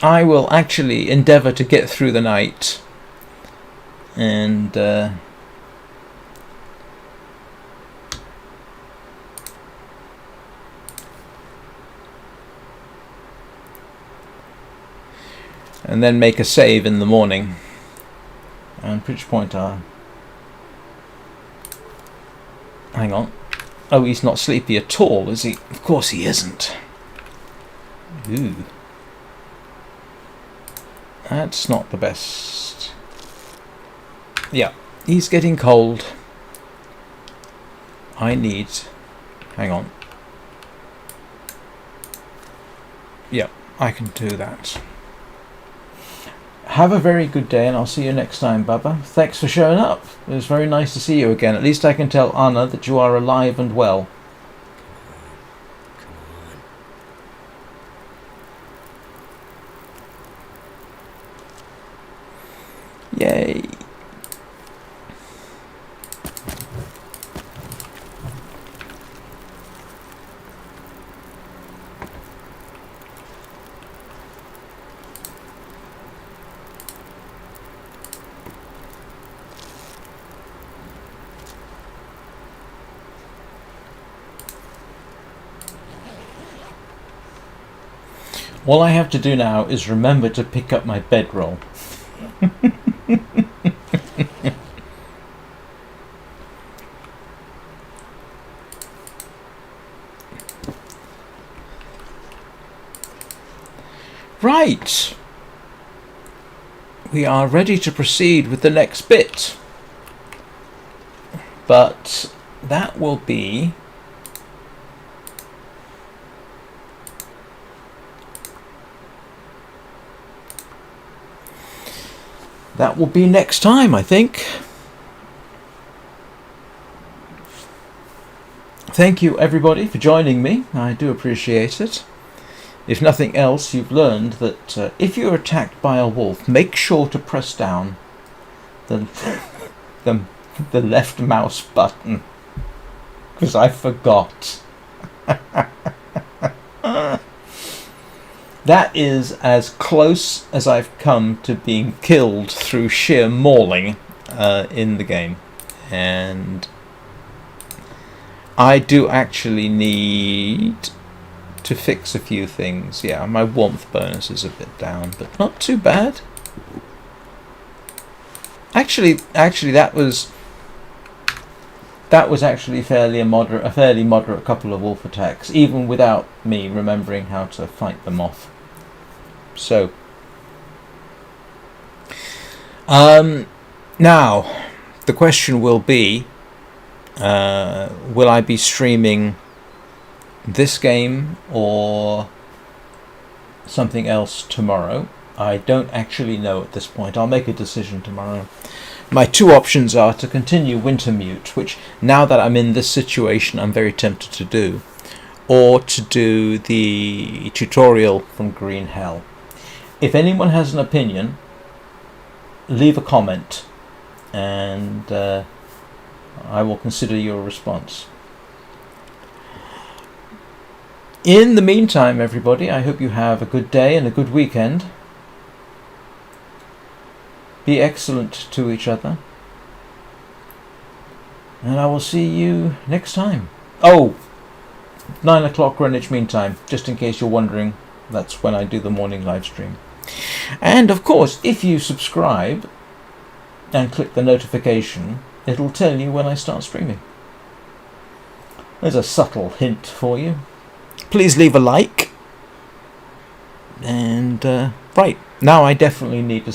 I will actually endeavour to get through the night and then make a save in the morning. And at which point hang on. Oh, he's not sleepy at all, is he? Of course he isn't. Ooh. That's not the best. Yeah, he's getting cold. I need... Hang on. Yeah, I can do that. Have a very good day, and I'll see you next time, Bubba. Thanks for showing up. It was very nice to see you again. At least I can tell Anna that you are alive and well. Yay. All I have to do now is remember to pick up my bedroll. Right. We are ready to proceed with the next bit. But that will be... That will be next time, I think. Thank you, everybody, for joining me. I do appreciate it. If nothing else, you've learned that if you're attacked by a wolf, make sure to press down the left mouse button. Because I forgot. That is as close as I've come to being killed through sheer mauling in the game. And I do actually need to fix a few things. Yeah, my warmth bonus is a bit down, but not too bad. Actually, that was actually a fairly moderate couple of wolf attacks, even without me remembering how to fight them off. So, now the question will be, will I be streaming this game or something else tomorrow? I don't actually know at this point. I'll make a decision tomorrow. My two options are to continue Wintermute, which now that I'm in this situation I'm very tempted to do, or to do the tutorial from Green Hell. If anyone has an opinion, leave a comment and I will consider your response. In the meantime, everybody, I hope you have a good day and a good weekend. Be excellent to each other. And I will see you next time. Oh, 9 o'clock Greenwich Mean Time, just in case you're wondering. That's when I do the morning live stream. And of course, if you subscribe and click the notification, it'll tell you when I start streaming. There's a subtle hint for you. Please leave a like. And And right now, I definitely need to